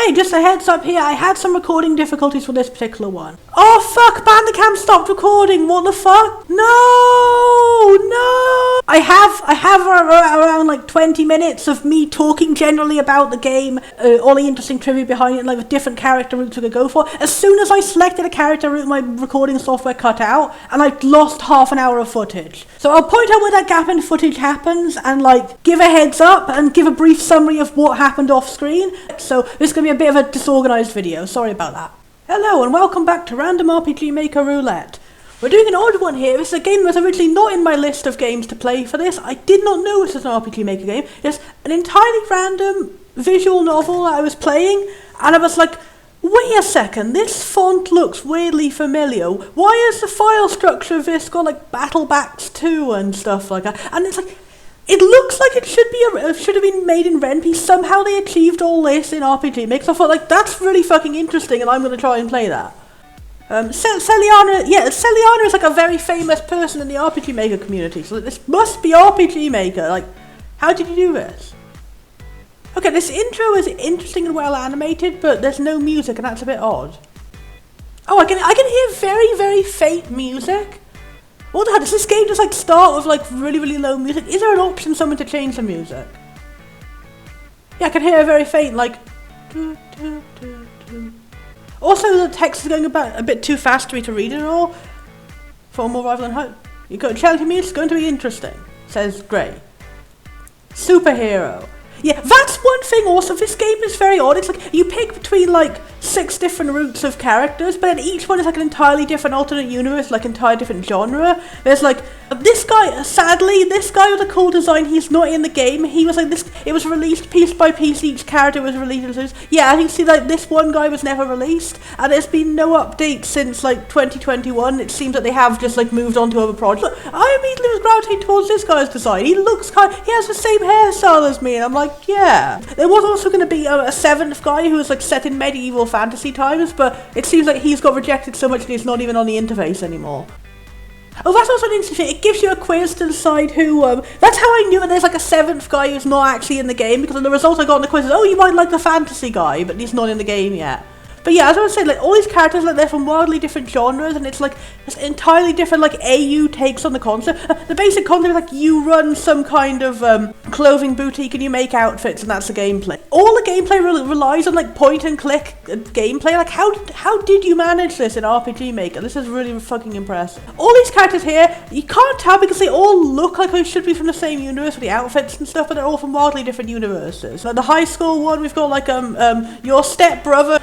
Hey, just a heads up here, I had some recording difficulties with this particular one. Oh fuck, Bandicam stopped recording, what the fuck? No! I have around like 20 minutes of me talking generally about the game, all the interesting trivia behind it, and like the different character routes I could go for. As soon as I selected a character route, my recording software cut out, and I lost half an hour of footage. So I'll point out where that gap in footage happens, and like give a heads up, and give a brief summary of what happened off screen. So this is going to be a bit of a disorganized video, sorry about that. Hello and welcome back to Random RPGmaker Roulette. We're doing an odd one here. This is a game that was originally not in my list of games to play for this. I did not know this was an RPGmaker game. It's an entirely random visual novel that I was playing, and I was like, wait a second, this font looks weirdly familiar. Why is the file structure of this got like Battlebacks 2 and stuff like that? And it's like, it looks like it should have been made in Ren'P. Somehow they achieved all this in RPGmaker. So I thought, like, that's really fucking interesting, and I'm going to try and play that. Celiana is like a very famous person in the RPGmaker community, so this must be RPGmaker. Like, how did you do this? Okay, this intro is interesting and well animated, but there's no music, and that's a bit odd. Oh, I can hear very, very faint music. What the hell, does this game just like start with like really, really low music? Is there an option somewhere to change the music? Yeah, I can hear a very faint like... Also, the text is going about a bit too fast for me to read it all. For more rather than hope. You got challenging me, it's going to be interesting, says Gray. Superhero. Yeah, that's one thing also, this game is very odd. It's like, you pick between like 6 different routes of characters, but then each one is like an entirely different alternate universe, like entirely different genre. There's like, this guy, sadly, this guy with a cool design, he's not in the game. He was like this, it was released piece by piece, each character was released. Yeah, I can see like this one guy was never released, and there's been no update since like 2021. It seems that they have just like moved on to other projects. I immediately was gravitating towards this guy's design. He looks he has the same hairstyle as me, and I'm like, yeah. There was also going to be a 7th guy who was like set in medieval fantasy times, but it seems like he's got rejected so much that he's not even on the interface anymore. Oh, that's also an interesting thing. It gives you a quiz to decide who, that's how I knew that there's like a 7th guy who's not actually in the game, because the result I got in the quiz is, oh, you might like the fantasy guy, but he's not in the game yet. But yeah, as I was saying, like, all these characters, like, they're from wildly different genres, and it's like, it's entirely different, like, AU takes on the concept. The basic concept is, like, you run some kind of, clothing boutique and you make outfits, and that's the gameplay. All the gameplay relies on, like, point-and-click gameplay. Like, how did you manage this in RPGmaker? This is really fucking impressive. All these characters here, you can't tell because they all look like they should be from the same universe with the outfits and stuff, but they're all from wildly different universes. Like, the high school one, we've got, like, your stepbrother,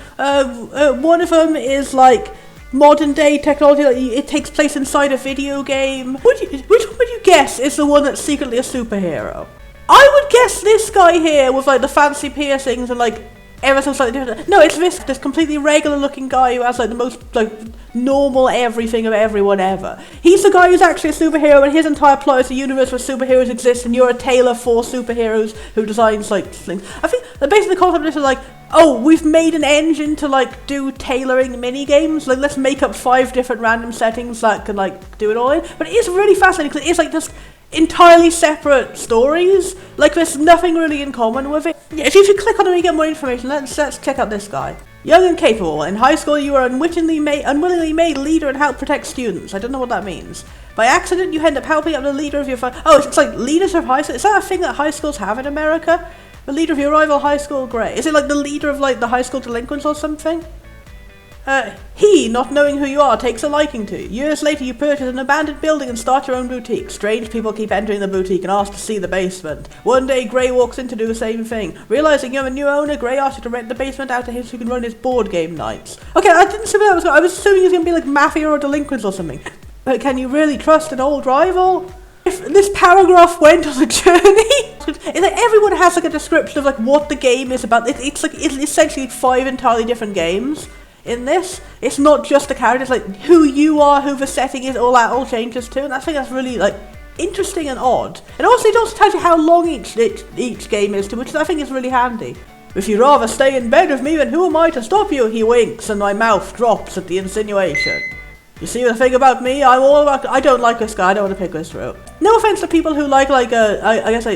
one of them is like modern day technology, like it takes place inside a video game. Which one would you guess is the one that's secretly a superhero? I would guess this guy here with like the fancy piercings and like everything slightly different. No, it's this completely regular looking guy who has like the most like normal everything of everyone ever. He's the guy who's actually a superhero, and his entire plot is a universe where superheroes exist, and you're a tailor for superheroes who designs like things. I think the basic concept of this is like, oh, we've made an engine to like do tailoring mini games. Like, let's make up 5 different random settings that can like do it all in. But it is really fascinating because it's like just entirely separate stories. Like, there's nothing really in common with it. Yeah, if you click on it and get more information, let's check out this guy. Young and capable. In high school, you were unwillingly made leader and help protect students. I don't know what that means. By accident, you end up helping out the leader of your Oh, it's like leaders of high school. Is that a thing that high schools have in America? The leader of your rival high school, great. Is it like the leader of like the high school delinquents or something? He, not knowing who you are, takes a liking to you. Years later, you purchase an abandoned building and start your own boutique. Strange people keep entering the boutique and ask to see the basement. One day, Gray walks in to do the same thing. Realizing you're a new owner, Gray asks you to rent the basement out to him so he can run his board game nights. Okay, I didn't assume that was. I was assuming he was going to be like mafia or delinquents or something. But can you really trust an old rival? If this paragraph went on a journey, it's like everyone has like a description of like what the game is about. It's essentially 5 entirely different games. In this, it's not just the characters, like who you are, who the setting is, all that all changes too, and I think that's really like interesting and odd. And also it also tells you how long each game is too, which I think is really handy. If you'd rather stay in bed with me, then who am I to stop you? He winks, and my mouth drops at the insinuation. You see the thing about me, I don't like this guy, I don't want to pick this route. no offense to people who like I guess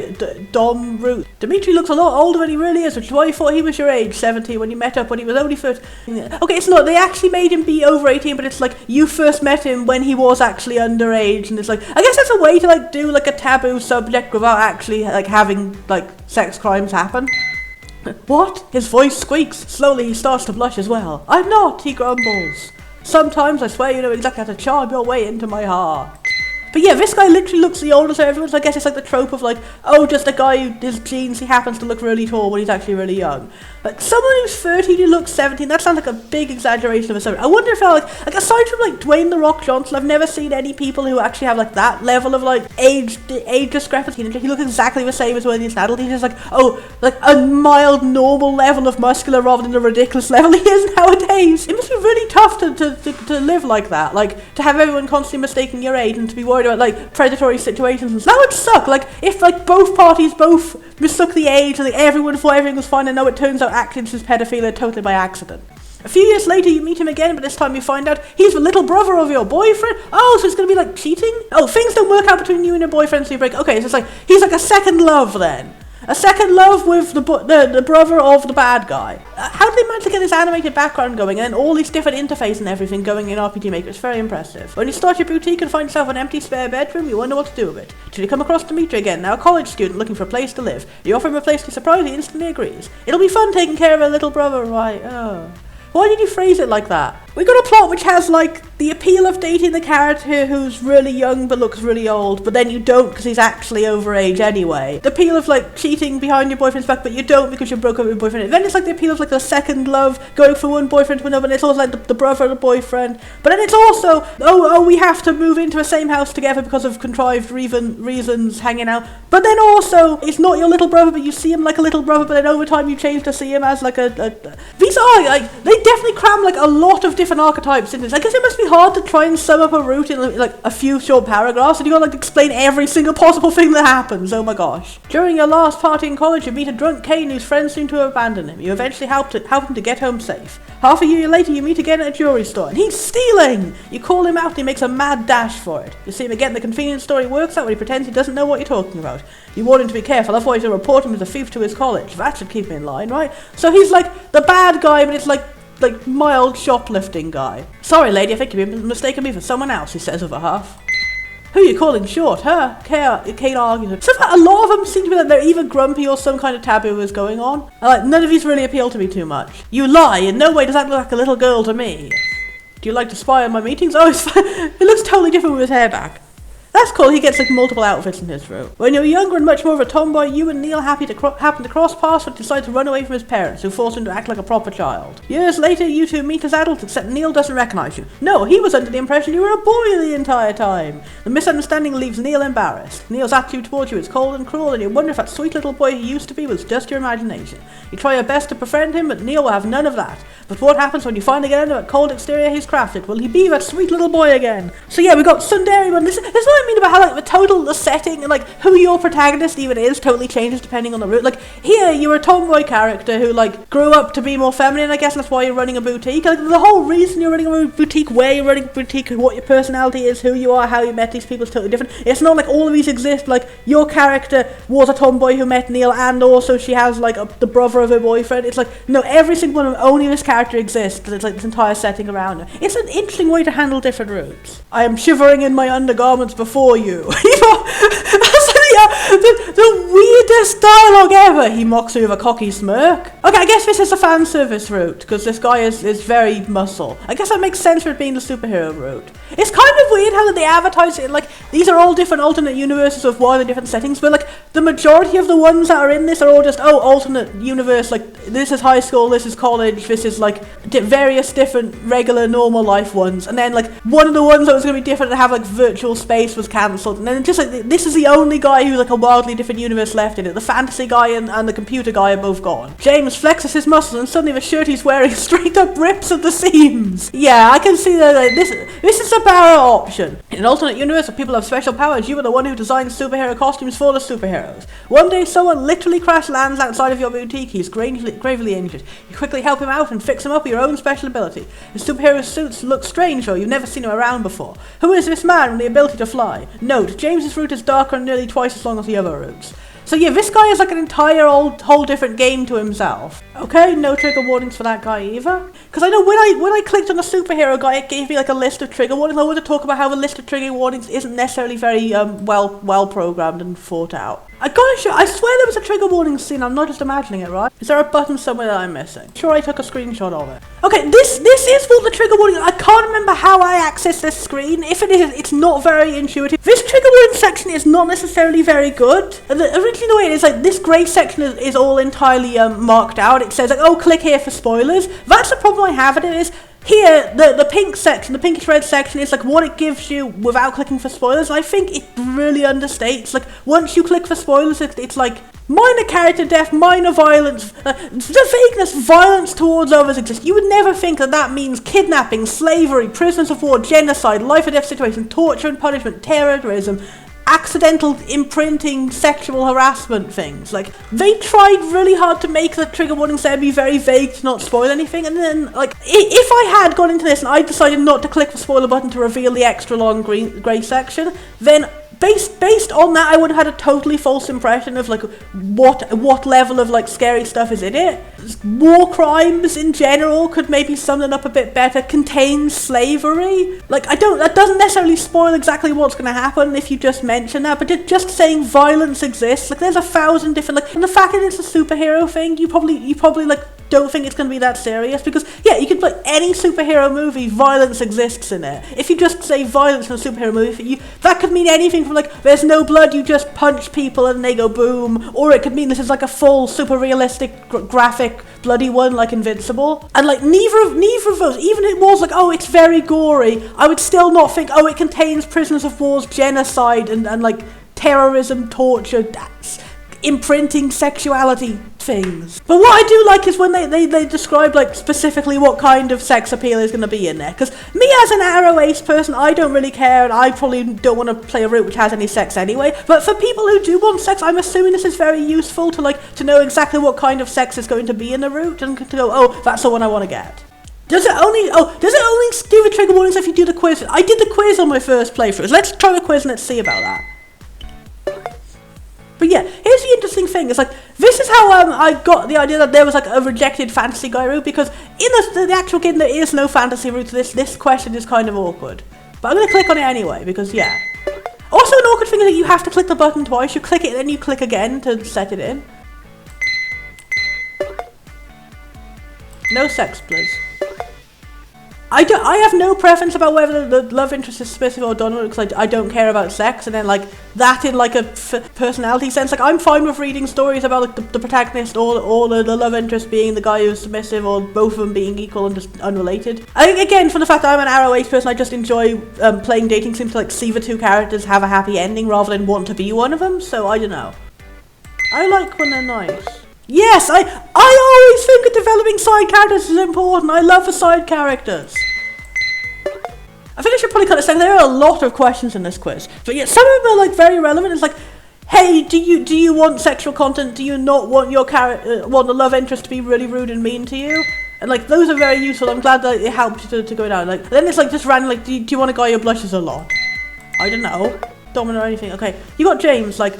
Dom route. Dimitri looks a lot older than he really is, which is why I thought he was your age, 17, when you met up when he was only 13. Okay, it's not, they actually made him be over 18, but it's like, you first met him when he was actually underage, and it's like, I guess that's a way to like do like a taboo subject without actually like having like sex crimes happen. What? His voice squeaks. Slowly he starts to blush as well. I'm not, he grumbles. Sometimes I swear you know exactly how to charm your way into my heart. But yeah, this guy literally looks the oldest of everyone, so I guess it's like the trope of like, oh, just a guy who, his genes, he happens to look really tall when he's actually really young. Like, someone who's 13 who looks 17, that sounds like a big exaggeration of a 17. I wonder if like aside from like Dwayne The Rock Johnson, I've never seen any people who actually have like that level of like age discrepancy. He looks exactly the same as when he's an adult. He's just like, oh, like a mild normal level of muscular rather than the ridiculous level he is nowadays. It must be really tough to live like that, like to have everyone constantly mistaking your age and to be worried about like predatory situations and that would suck. Like if like both parties both mistook the age and like everyone thought everything was fine and now it turns out Atkins is pedophilia totally by accident. A few years later you meet him again, but this time you find out he's the little brother of your boyfriend. Oh, so it's gonna be like cheating? Oh, things don't work out between you and your boyfriend, so you break. Okay, so it's like he's like a second love then. A second love with the brother of the bad guy. How did they manage to get this animated background going and all these different interfaces and everything going in RPGmaker? It's very impressive. When you start your boutique and find yourself an empty spare bedroom, you wonder what to do with it. Till you come across Dimitri again, now a college student looking for a place to live. You offer him a place to surprise, he instantly agrees. It'll be fun taking care of a little brother, right? Oh. Why did you phrase it like that? We got a plot which has like the appeal of dating the character who's really young but looks really old, but then you don't because he's actually over age anyway. The appeal of like cheating behind your boyfriend's back, but you don't because you broke up with your boyfriend. Then it's like the appeal of like the second love, going from one boyfriend to another, and it's also like the brother of the boyfriend. But then it's also, oh, we have to move into the same house together because of contrived reasons hanging out. But then also, it's not your little brother, but you see him like a little brother, but then over time you change to see him as like these are like, they definitely cram like a lot of different archetypes in this. I guess it must be hard to try and sum up a route in like a few short paragraphs, and you gotta like explain every single possible thing that happens. Oh my gosh. During your last party in college, you meet a drunk Kane whose friends seem to have abandoned him. You eventually help him to get home safe. Half a year later, you meet again at a jewelry store, and he's stealing! You call him out, and he makes a mad dash for it. You see him again in the convenience store. He works out when he pretends he doesn't know what you're talking about. You warn him to be careful, otherwise you'll report him as a thief to his college. That should keep him in line, right? So he's like the bad guy, but it's like mild shoplifting guy. Sorry lady, I think you've mistaken me for someone else, he says with a huff. Who are you calling short? Her? Kane argues. Somehow a lot of them seem to be like they're either grumpy or some kind of taboo is going on. Like none of these really appeal to me too much. You lie, in no way does that look like a little girl to me. Do you like to spy on my meetings? Oh, it's fine. It looks totally different with his hair back. That's cool, he gets like multiple outfits in his room. When you're younger and much more of a tomboy, you and Neil happen to cross paths but decide to run away from his parents, who force him to act like a proper child. Years later, you two meet as adults, except Neil doesn't recognize you. No, he was under the impression you were a boy the entire time. The misunderstanding leaves Neil embarrassed. Neil's attitude towards you is cold and cruel, and you wonder if that sweet little boy he used to be was just your imagination. You try your best to befriend him, but Neil will have none of that. But what happens when you finally get into that cold exterior he's crafted? Will he be that sweet little boy again? So yeah, we got Sundari. This is what I mean about how like the setting and like who your protagonist even is totally changes depending on the route. Like here, you're a tomboy character who like grew up to be more feminine. I guess that's why you're running a boutique. Like the whole reason you're running a boutique, where you're running a boutique, what your personality is, who you are, how you met these people is totally different. It's not like all of these exist. Like your character was a tomboy who met Neil, and also she has like the brother of her boyfriend. It's like no, every single one of only this character exists because it's like this entire setting around her. It's an interesting way to handle different routes. I am shivering in my undergarments before you. The weirdest dialogue ever. He mocks you with a cocky smirk. Okay, I guess this is a fan service route because this guy is very muscle. I guess that makes sense for it being the superhero route. It's kind of weird how they advertise it like these are all different alternate universes with wildly different settings, but like the majority of the ones that are in this are all just alternate universe. Like this is high school, this is college, this is like various different regular normal life ones, and then like one of the ones that was going to be different to have like virtual space was cancelled, and then just like this is the only guy be like a wildly different universe left in it. The fantasy guy and the computer guy are both gone. James flexes his muscles and suddenly the shirt he's wearing straight up rips at the seams. Yeah, I can see that this is a power option. In an alternate universe where people have special powers, you are the one who designs superhero costumes for the superheroes. One day someone literally crash lands outside of your boutique. He's gravely injured. You quickly help him out and fix him up with your own special ability. His superhero suits look strange though, you've never seen him around before. Who is this man with the ability to fly? Note, James's route is darker and nearly twice as long as the other routes. So yeah, this guy is like an entire whole different game to himself. Okay, no trigger warnings for that guy either. Because I know when I clicked on the superhero guy, it gave me like a list of trigger warnings. I want to talk about how the list of trigger warnings isn't necessarily very well programmed and thought out. I swear there was a trigger warning scene, I'm not just imagining it, right? Is there a button somewhere that I'm missing? Sure, I took a screenshot of it. Okay, this is for the trigger warning. I can't remember how I access this screen. If it is, it's not very intuitive. This trigger warning section is not necessarily very good. Originally the way it is, like, this grey section is all entirely marked out. It says, like, oh, click here for spoilers. That's the problem I have with it is, here, the pink section, the pinkish red section is like what it gives you without clicking for spoilers. I think it really understates. Like, once you click for spoilers, it's like minor character death, minor violence, the vagueness, violence towards others exists. You would never think that means kidnapping, slavery, prisoners of war, genocide, life or death situation, torture and punishment, terrorism, accidental imprinting, sexual harassment things. Like, they tried really hard to make the trigger warnings there be very vague to not spoil anything, and then, like, if I had gone into this and I decided not to click the spoiler button to reveal the extra long grey section, then based on that, I would have had a totally false impression of like what level of like scary stuff is in it. War crimes in general could maybe sum it up a bit better. Contains slavery. Like, that doesn't necessarily spoil exactly what's going to happen if you just mention that, but just saying violence exists. Like, there's 1,000 different, like, and the fact that it's a superhero thing, you probably like don't think it's going to be that serious, because yeah, you could play any superhero movie, violence exists in it. If you just say violence in a superhero movie, that could mean anything from like there's no blood, you just punch people and they go boom, or it could mean this is like a full super realistic graphic bloody one like Invincible. And like neither of those, even if it was like, oh, it's very gory, I would still not think, oh, it contains prisoners of war's genocide and like terrorism, torture, imprinting sexuality things. But what I do like is when they describe like specifically what kind of sex appeal is going to be in there, because me as an Arrow Ace person, I don't really care, and I probably don't want to play a route which has any sex anyway, but for people who do want sex, I'm assuming this is very useful to know exactly what kind of sex is going to be in the route, and to go, oh, that's the one I want to get. Does it only do the trigger warnings if you do the quiz? I did the quiz on my first playthrough, so let's try the quiz and let's see about that. But yeah, here's the interesting thing, it's like, this is how I got the idea that there was like a rejected fantasy guy route, because in the actual game there is no fantasy route to this question is kind of awkward. But I'm going to click on it anyway, because yeah. Also an awkward thing is that you have to click the button twice, you click it and then you click again to set it in. No sex, please. I have no preference about whether the love interest is submissive or dominant, because I don't care about sex, and then like that in like a personality sense, like I'm fine with reading stories about like the protagonist or the love interest being the guy who's submissive, or both of them being equal and just unrelated. I think again, for the fact that I'm an Arrow Ace person, I just enjoy playing dating sims to like see the two characters have a happy ending rather than want to be one of them, so I don't know. I like when they're nice. Yes, I always think that developing side characters is important. I love the side characters. I think I should probably cut it down. There are a lot of questions in this quiz, but yeah, some of them are like very relevant. It's like, hey, do you want sexual content? Do you not want your want the love interest to be really rude and mean to you? And like those are very useful. I'm glad that it helped you to go down. Like then it's like just random. Like, do you want a guy who blushes a lot? I don't know, dominant or anything. Okay, you got James. Like,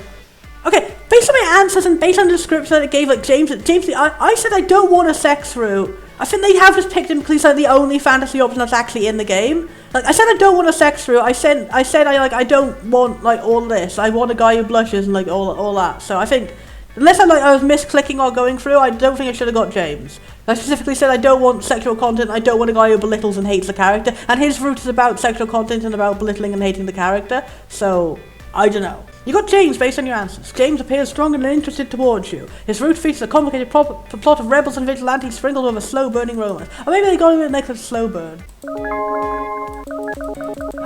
okay, based on my answers and based on the description that it gave, like James, I said I don't want a sex route. I think they have just picked him because he's like the only fantasy option that's actually in the game. Like I said, I don't want a sex route. I said I don't want like all this. I want a guy who blushes and like all that. So I think unless I was misclicking or going through, I don't think I should have got James. I specifically said I don't want sexual content. I don't want a guy who belittles and hates the character. And his route is about sexual content and about belittling and hating the character. So I don't know. You got James based on your answers. James appears strong and interested towards you. His route features a complicated plot of rebels and vigilantes sprinkled with a slow burning romance. Or maybe they got him in like a slow burn.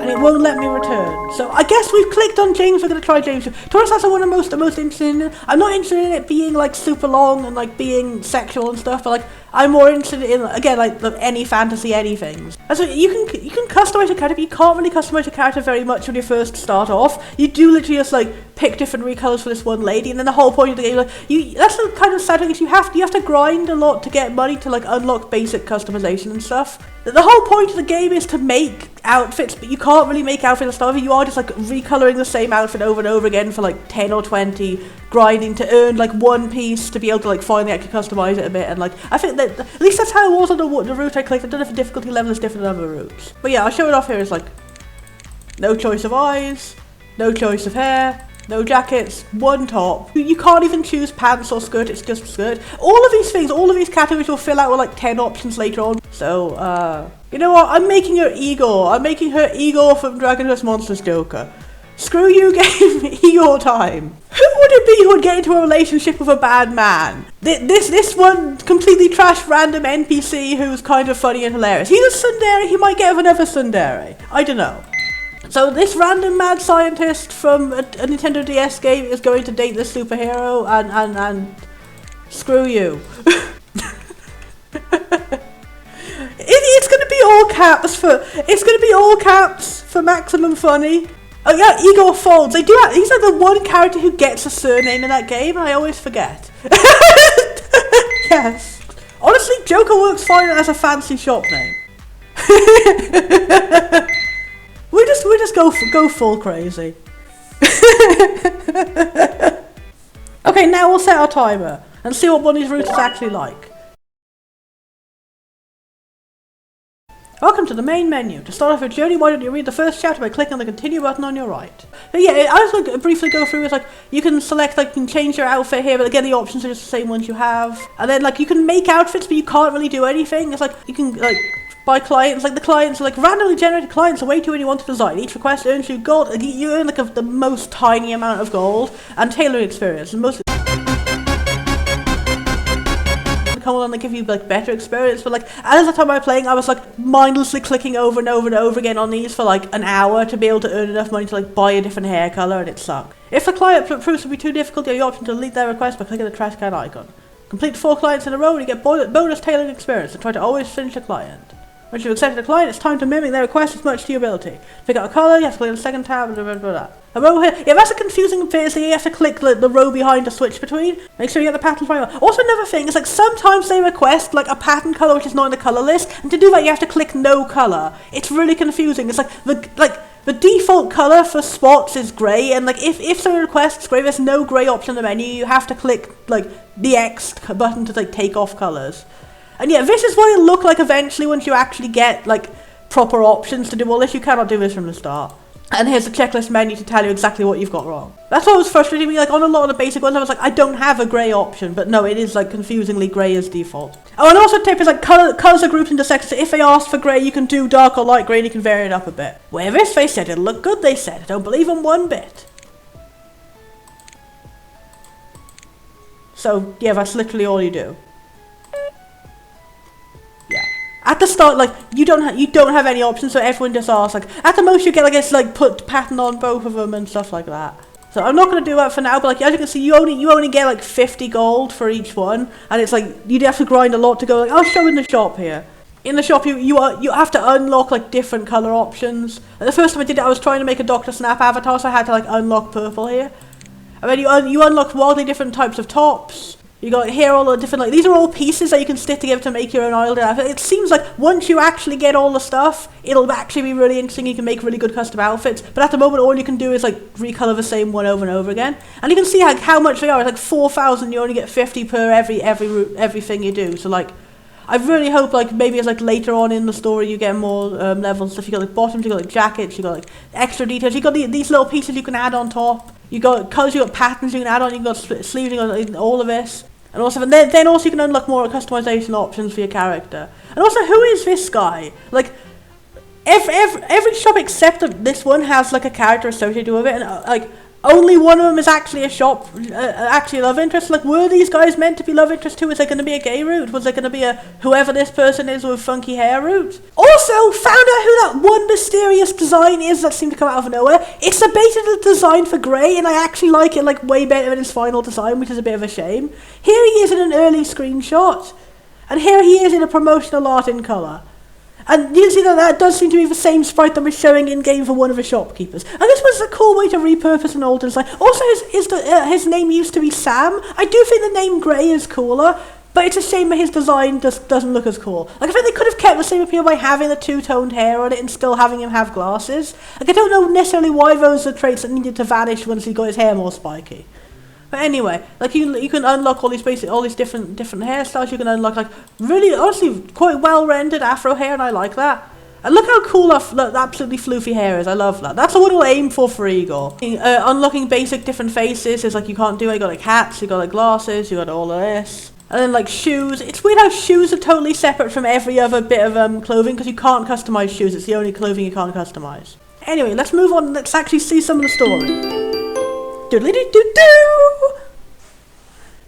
and it won't let me return. So I guess we've clicked on James, we're going to try James. To be honest, that's the one I'm most interested in. I'm not interested in it being like super long and like being sexual and stuff, but like I'm more interested in, again, like any fantasy anything. And so you can customize a character, but you can't really customize a character very much when you first start off. You do literally just like pick different recolors for this one lady, and then the whole point of the game, like that's the kind of sad thing is you have to grind a lot to get money to like unlock basic customization and stuff. The whole point of the game is to make outfits, but you can't really make outfits and stuff. You are just like recoloring the same outfit over and over again for like 10 or 20, grinding to earn like one piece to be able to like finally actually customize it a bit. And like I think that at least that's how it was on the route I clicked. I don't know if the difficulty level is different than other routes, but yeah, I'll show it off here. It's like no choice of eyes, no choice of hair, no jackets, one top. You can't even choose pants or skirt, it's just a skirt. All of these things, all of these categories will fill out with like 10 options later on. So, you know what? I'm making her Igor. I'm making her Igor from Dragon Quest Monsters Joker. Screw you, game. Igor time. Who would it be who would get into a relationship with a bad man? This one completely trashed random NPC who's kind of funny and hilarious. He's a tsundere, he might get with another tsundere. I don't know. So this random mad scientist from a Nintendo DS game is going to date this superhero and screw you. It's gonna be all caps for maximum funny. Oh yeah, Igor Folds. He's like the one character who gets a surname in that game, and I always forget. Yes. Honestly, Joker works fine as a fancy shop name. We just go full crazy. Okay, now we'll set our timer and see what one of these routes is actually like. Welcome to the main menu. To start off your journey, why don't you read the first chapter by clicking on the continue button on your right. But yeah, I was going to briefly go through. It's like you can select, like, you can change your outfit here, but again, the options are just the same ones you have. And then, like, you can make outfits, but you can't really do anything. It's like you can, like, buy clients. Like the clients are like randomly generated clients await you when you want to design. Each request earns you gold. You earn like the most tiny amount of gold and tailoring experience. And most come on and give you like better experience, but like as the time I was playing, I was like mindlessly clicking over and over and over again on these for like an hour to be able to earn enough money to like buy a different hair color, and it sucked. If the client proves to be too difficult, you have the option to delete their request by clicking the trash can icon. Complete 4 clients in a row and you get bonus tailoring experience, and try to always finish a client. Once you've accepted a client, it's time to mimic their request as much to your ability. Pick out a colour, you have to click on the second tab, blah blah blah. A row here, yeah, that's a confusing bit, so you have to click the row behind to switch between. Make sure you get the patterns right. Also another thing is like sometimes they request like a pattern colour which is not in the colour list, and to do that you have to click no colour. It's really confusing. It's like the default colour for spots is grey, and like if someone requests grey, there's no grey option in the menu. You have to click like the X button to like take off colours. And yeah, this is what it'll look like eventually once you actually get like proper options to do all this. You cannot do this from the start. And here's the checklist menu to tell you exactly what you've got wrong. That's what was frustrating me, like on a lot of the basic ones I was like, I don't have a grey option, but no, it is like confusingly grey as default. Oh, and also tip is like colours are grouped into sections, so if they ask for grey you can do dark or light grey and you can vary it up a bit. Where this they said it'll look good, they said. I don't believe them one bit. So yeah, that's literally all you do. At the start, like you don't have any options, so everyone just asks. Like at the most, you get like it's like put pattern on both of them and stuff like that. So I'm not gonna do that for now. But like as you can see, you only get like 50 gold for each one, and it's like you'd have to grind a lot to go. Like I'll show in the shop here. In the shop, you have to unlock like different color options. And the first time I did it, I was trying to make a Dr. Snap avatar, so I had to like unlock purple here. And then you unlock wildly different types of tops. You got here all the different, like, these are all pieces that you can stick together to make your own island outfit. It seems like once you actually get all the stuff, it'll actually be really interesting. You can make really good custom outfits. But at the moment, all you can do is, like, recolor the same one over and over again. And you can see how much they are. It's like 4,000, you only get 50 per everything you do. So, like, I really hope, like, maybe it's, like, later on in the story you get more levels. If you got, like, bottoms, you got, like, jackets, you got, like, extra details. You got these little pieces you can add on top. You got colours, you got patterns you can add on, you got sleeves, you got all of this. And also, then also you can unlock more customization options for your character. And also, who is this guy? Like, every shop except this one has like a character associated with it. And like, only one of them is actually actually a love interest. Like, were these guys meant to be love interest too? Is there going to be a gay route? Was there going to be a whoever this person is with funky hair route? Also, found out who that one mysterious design is that seemed to come out of nowhere. It's a beta design for Grey, and I actually like it like way better than his final design, which is a bit of a shame. Here he is in an early screenshot, and here he is in a promotional art in colour. And you can see that does seem to be the same sprite that was showing in-game for one of the shopkeepers. And this was a cool way to repurpose an old design. Also, his name used to be Sam. I do think the name Grey is cooler, but it's a shame that his design just doesn't look as cool. Like, I think they could have kept the same appeal by having the two-toned hair on it and still having him have glasses. Like, I don't know necessarily why those are traits that needed to vanish once he got his hair more spiky. But anyway, like you can unlock all these different hairstyles. You can unlock like really honestly quite well rendered afro hair, and I like that. And look how cool that absolutely floofy hair is. I love that. That's what we'll aim for Igor. Unlocking basic different faces is like you can't do it. You got like hats, you got like glasses, you got all of this. And then like shoes. It's weird how shoes are totally separate from every other bit of clothing because you can't customize shoes. It's the only clothing you can't customize. Anyway, let's move on. Let's actually see some of the story. Doodly-doo-doo-doo!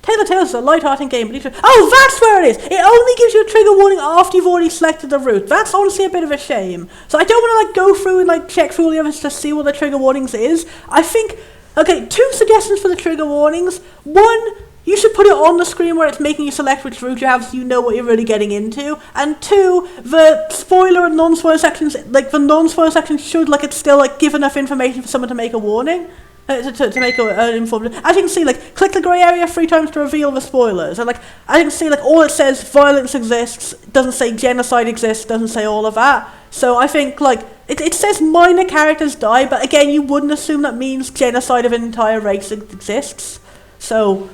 Tailor is a light-hearted game, but oh, that's where it is! It only gives you a trigger warning after you've already selected the route. That's honestly a bit of a shame. So I don't want to like go through and like check through all the others to see what the trigger warnings is. I think, okay, 2 suggestions for the trigger warnings. 1, you should put it on the screen where it's making you select which route you have so you know what you're really getting into. And 2, the spoiler and non-spoiler sections, like the non-spoiler section should like it's still like give enough information for someone to make a warning. To make an informed. As you can see, like, click the grey area 3 times to reveal the spoilers. And, like, as you can see, like, all it says, violence exists, doesn't say genocide exists, doesn't say all of that. So I think, like, it says minor characters die, but again, you wouldn't assume that means genocide of an entire race exists. So,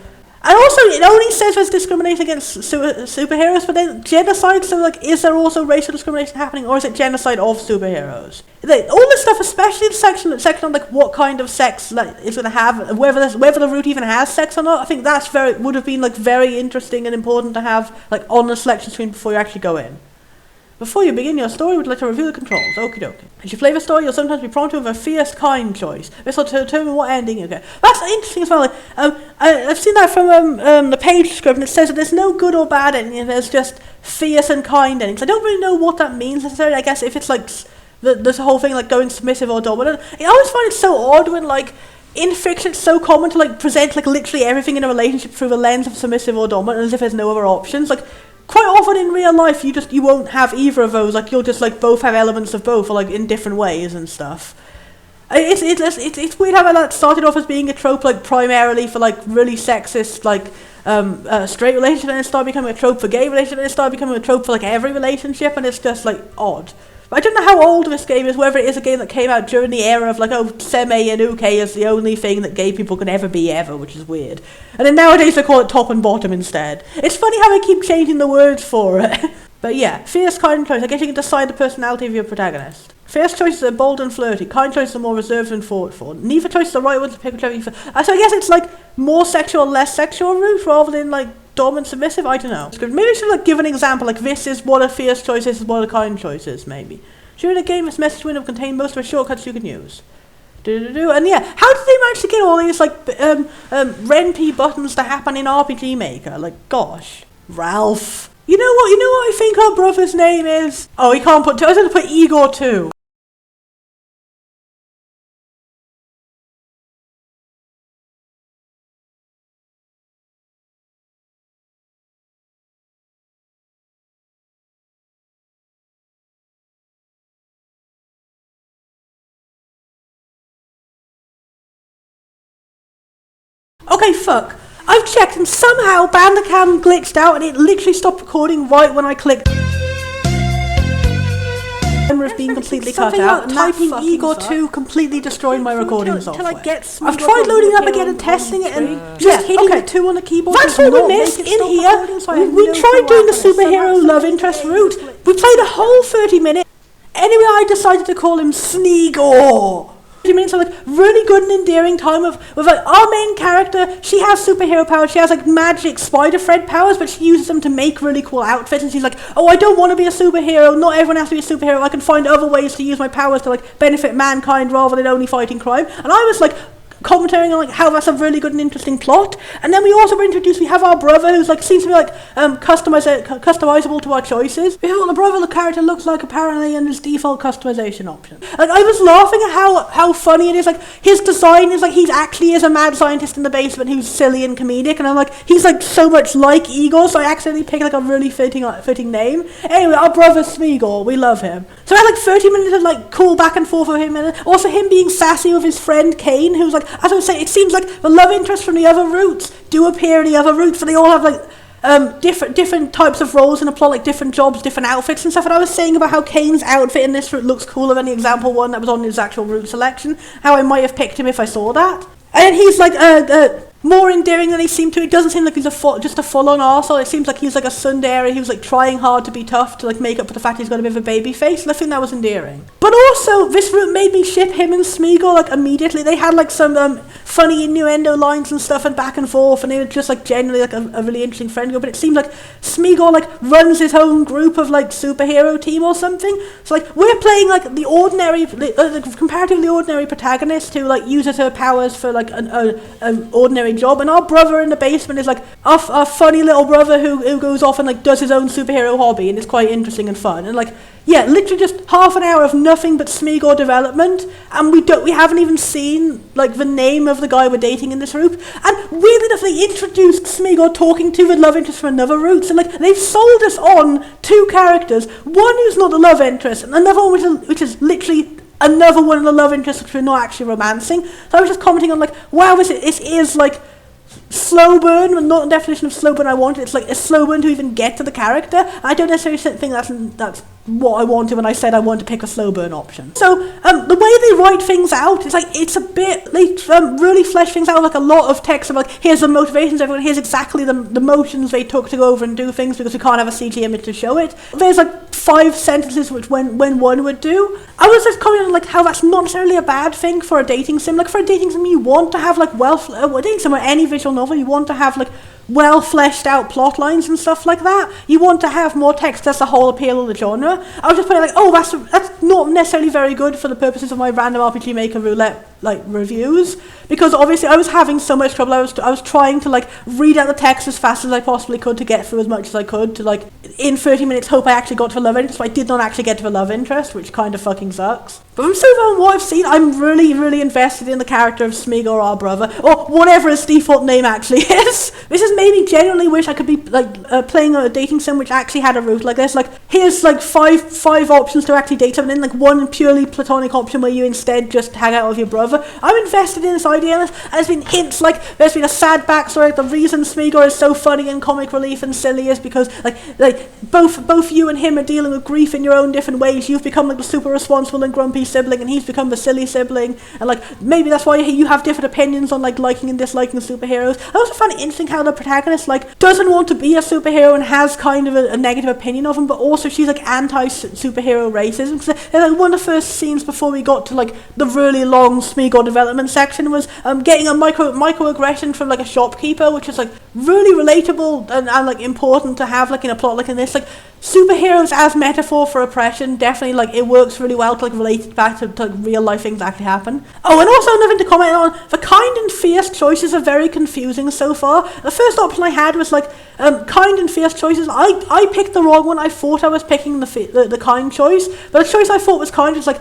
and also, it only says there's discrimination against superheroes, but then genocide, so, like, is there also racial discrimination happening, or is it genocide of superheroes? All this stuff, especially the section on, like, what kind of sex, like, it's going to have, whether the route even has sex or not, I think that's would have been, like, very interesting and important to have, like, on the selection screen before you actually go in. Before you begin your story, we'd like to review the controls. Okie dokie. As you play the story, you'll sometimes be prompted with a fierce, kind choice. This will determine what ending you get. That's interesting as well. Like, I've seen that from the page script, and it says that there's no good or bad ending, there's just fierce and kind endings. I don't really know what that means necessarily. I guess if it's like this whole thing like going submissive or dominant. I always find it so odd when like in fiction it's so common to like present like literally everything in a relationship through the lens of submissive or dominant as if there's no other options. Like quite often in real life you won't have either of those. Like you'll just like both have elements of both or like in different ways and stuff. It's weird how that started off as being a trope like primarily for like really sexist like straight relationship, and it started becoming a trope for gay relationship, and it started becoming a trope for like every relationship, and it's just like odd. But I don't know how old this game is, whether it is a game that came out during the era of like, oh, seme and uke is the only thing that gay people can ever be ever, which is weird. And then nowadays they call it top and bottom instead. It's funny how they keep changing the words for it. But yeah, fierce, kind choice. I guess you can decide the personality of your protagonist. Fierce choices are bold and flirty. Kind choices are more reserved and thoughtful. Neither choice is the right one to pick, whichever you prefer. So I guess it's like more sexual, less sexual route rather than like dom and submissive. I don't know. Maybe I should like give an example. Like this is what a fierce choice is, what a kind choice is. Maybe during the game, this message window will contain most of the shortcuts you can use. And yeah, how did they manage to get all these like RenP buttons to happen in RPGmaker? Like gosh, Ralph. You know what I think our brother's name is? Oh, he can't put 2. I was going to put Igor too. Okay, fuck. I've checked and somehow Bandicam glitched out and it literally stopped recording right when I clicked. Camera being completely cut out. Typing Igor 2 completely destroyed my recording software. I've tried loading it up again and testing it and just hitting the 2 on the keyboard. That's all we missed in here. We tried doing the superhero love interest route. We played a whole 30 minutes. Anyway, I decided to call him Sneegor. 30 minutes of like really good and endearing time with like our main character. She has superhero powers. She has like magic spider thread powers, but she uses them to make really cool outfits. And she's like, oh, I don't want to be a superhero. Not everyone has to be a superhero. I can find other ways to use my powers to like benefit mankind rather than only fighting crime. And I was like, commentating on like how that's a really good and interesting plot. And then we also were introduced, we have our brother who's like seems to be like customizable to our choices. We have what the brother the character looks like apparently and his default customization option. Like I was laughing at how funny it is. Like his design is like he actually is a mad scientist in the basement who's silly and comedic, and I'm like he's like so much like Igor, so I accidentally picked like a really fitting name. Anyway, our brother Smigor, we love him. So I had like 30 minutes of like cool back and forth with him, and also him being sassy with his friend Kane, who's like, as I was saying, it seems like the love interest from the other routes do appear in the other routes, but they all have like different types of roles in a plot, like different jobs, different outfits and stuff. And I was saying about how Kane's outfit in this route looks cooler than the example one that was on his actual route selection, how I might have picked him if I saw that. And he's like more endearing than he seemed to. It doesn't seem like he's just a full-on arsehole. It seems like he's like a tsundere. He was like trying hard to be tough to like make up for the fact he's got a bit of a baby face. And I think that was endearing. But also, this route made me ship him and Smigor like immediately. They had like some funny innuendo lines and stuff and back and forth, and they were just like generally like a really interesting friend group. But it seemed like Smigor like runs his own group of like superhero team or something. So like we're playing like the ordinary, comparatively ordinary protagonist who like uses her powers for like an ordinary job, and our brother in the basement is like a funny little brother who goes off and like does his own superhero hobby, and it's quite interesting and fun. And like yeah, literally just half an hour of nothing but Smigor development, and we haven't even seen like the name of the guy we're dating in this route. And weirdly enough, they introduced Smigor talking to the love interest from another route, so like they've sold us on two characters, one who's not the love interest and another one which is literally another one of the love interests which we're not actually romancing. So I was just commenting on like, wow, it is like slow burn, but not the definition of slow burn I wanted. It's like a slow burn to even get to the character. I don't necessarily think that's what I wanted when I said I wanted to pick a slow burn option. So the way they write things out, it's a bit, they really flesh things out, like a lot of text of like, here's the motivations, everyone, here's exactly the motions they took to go over and do things, because we can't have a CG image to show it. There's like 5 sentences which when one would do. I was just commenting on like how that's not necessarily a bad thing for a dating sim. Like for a dating sim, you want to have like dating sim or any visual novel, you want to have like well fleshed out plot lines and stuff like that. You want to have more text. That's the whole appeal of the genre. I was just putting like, oh, that's not necessarily very good for the purposes of my random RPGmaker roulette like reviews, because obviously I was having so much trouble. I was trying to like read out the text as fast as I possibly could to get through as much as I could to like in 30 minutes hope I actually got to the love interest. But I did not actually get to the love interest, which kind of fucking sucks. But so far from what I've seen, I'm really, really invested in the character of Smigor, our brother, or whatever his default name actually is. This has made me genuinely wish I could be like playing a dating sim which actually had a route like this. Like here's like five options to actually date someone, and then like one purely platonic option where you instead just hang out with your brother. I'm invested in this idea, and there's been hints like there's been a sad backstory. Like, the reason Smigor is so funny and comic relief and silly is because like both you and him are dealing with grief in your own different ways. You've become like the super responsible and grumpy sibling, and he's become the silly sibling, and like maybe that's why you have different opinions on like liking and disliking superheroes. I also find it interesting how the protagonist like doesn't want to be a superhero and has kind of a negative opinion of him, but also she's like anti-superhero racism. So, like, one of the first scenes before we got to like the really long Smigor development section was getting a microaggression from like a shopkeeper, which is like really relatable and like important to have like in a plot like in this. Like superheroes as metaphor for oppression, definitely like it works really well to like relate it back to like real life things that actually happen. Oh, and also another thing to comment on, the kind and fierce choices are very confusing so far. The first option I had was like kind and fierce choices. I picked the wrong one. I thought I was picking the kind choice, but the choice I thought was kind was like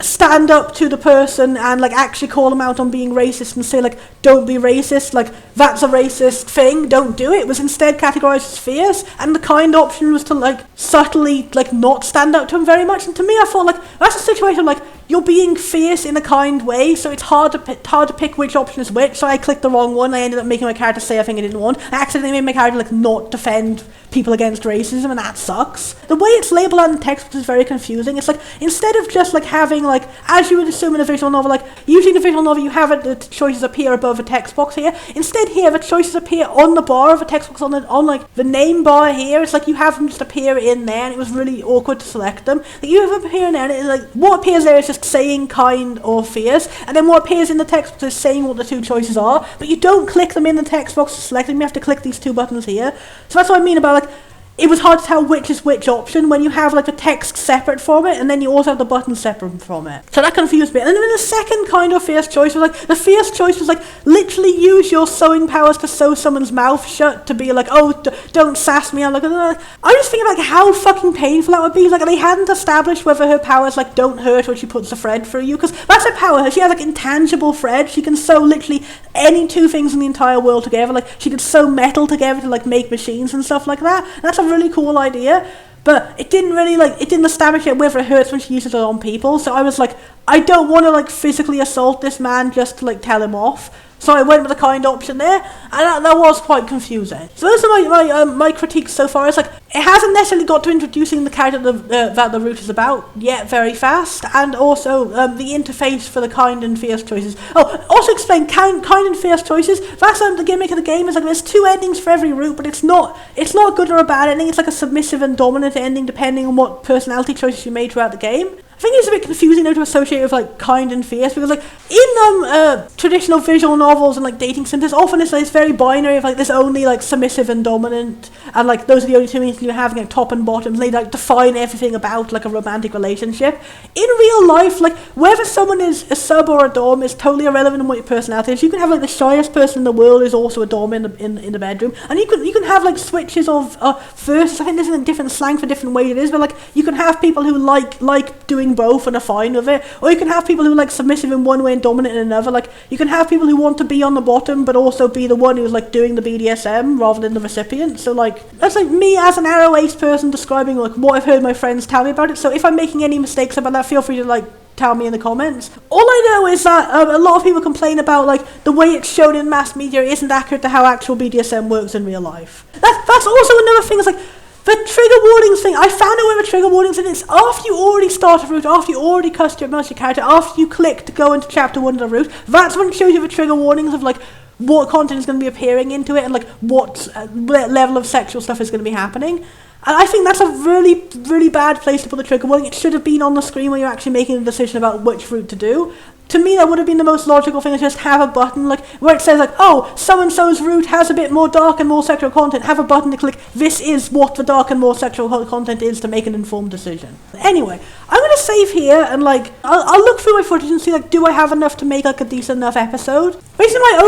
stand up to the person and like actually call them out on being racist and say like, don't be racist, like that's a racist thing, don't do it. It was instead categorized as fierce, and the kind option was to like subtly like not stand up to him very much. And to me, I thought like that's a situation like you're being fierce in a kind way, so it's hard to pick which option is which. So I clicked the wrong one. I ended up making my character say a thing I didn't want. I accidentally made my character like not defend people against racism, and that sucks. The way it's labeled on the text is very confusing. It's like instead of just like having like, as you would assume in a visual novel, like usually in a visual novel you have the choices appear above a text box here. Instead here the choices appear on the bar of a text box on like the name bar here. It's like you have them just appear in there, and it was really awkward to select them. Like you have them appear in there, and it's like what appears there is just saying kind or fierce, and then what appears in the text box is saying what the two choices are, but you don't click them in the text box to select them. You have to click these two buttons here. So that's what I mean about like it was hard to tell which is which option when you have like the text separate from it, and then you also have the button separate from it. So that confused me. And then the second kind of fierce choice was like, the fierce choice was like, literally use your sewing powers to sew someone's mouth shut, to be like, oh, don't sass me. I'm like, I just think like how fucking painful that would be. Like, they hadn't established whether her powers like don't hurt when she puts the thread through you, because that's her power. She has like intangible thread. She can sew literally any two things in the entire world together. Like, she could sew metal together to like make machines and stuff like that. And that's a really cool idea, but it didn't really like, it didn't establish yet whether it hurts when she uses it on people. So I was like, I don't want to like physically assault this man just to like tell him off. So I went with the kind option there, and that was quite confusing. So those are my critiques so far. It's like, it hasn't necessarily got to introducing the character that the route is about yet very fast, and also the interface for the kind and fierce choices. Oh, also explain kind and fierce choices. That's the gimmick of the game. Is like there's two endings for every route, but it's not a good or a bad ending. It's like a submissive and dominant ending depending on what personality choices you made throughout the game. I think it's a bit confusing though to associate with like kind and fierce, because like in traditional visual novels and like dating sims, often it's very binary of like there's only like submissive and dominant, and like those are the only two meanings you're having, like top and bottom. They like define everything about like a romantic relationship. In real life, like whether someone is a sub or a dom is totally irrelevant in what your personality is. You can have like the shyest person in the world is also a dom in the bedroom, and you can have like switches of verses. I think there's a different slang for different ways it is, but like you can have people who like doing both and are fine with it, or you can have people who are like submissive in one way and dominant in another. Like you can have people who want to be on the bottom but also be the one who's like doing the BDSM rather than the recipient. So like that's like me as an arrow ace person describing like what I've heard my friends tell me about it. So if I'm making any mistakes about that, feel free to like tell me in the comments. All I know is that a lot of people complain about like the way it's shown in mass media isn't accurate to how actual BDSM works in real life. That's also another thing. Is like the trigger warnings thing, I found out where the trigger warnings, and it's after you already start a route, after you already customized your character, after you click to go into chapter 1 of the route, that's when it shows you the trigger warnings of like what content is going to be appearing into it, and like what level of sexual stuff is going to be happening. And I think that's a really, really bad place to put the trigger warning. It should have been on the screen when you're actually making a decision about which route to do. To me, that would have been the most logical thing, to just have a button like where it says like, oh, so-and-so's route has a bit more dark and more sexual content. Have a button to click, this is what the dark and more sexual content is, to make an informed decision. Anyway, I'm going to save here, and like, I'll look through my footage and see like, do I have enough to make like a decent enough episode? Basically, my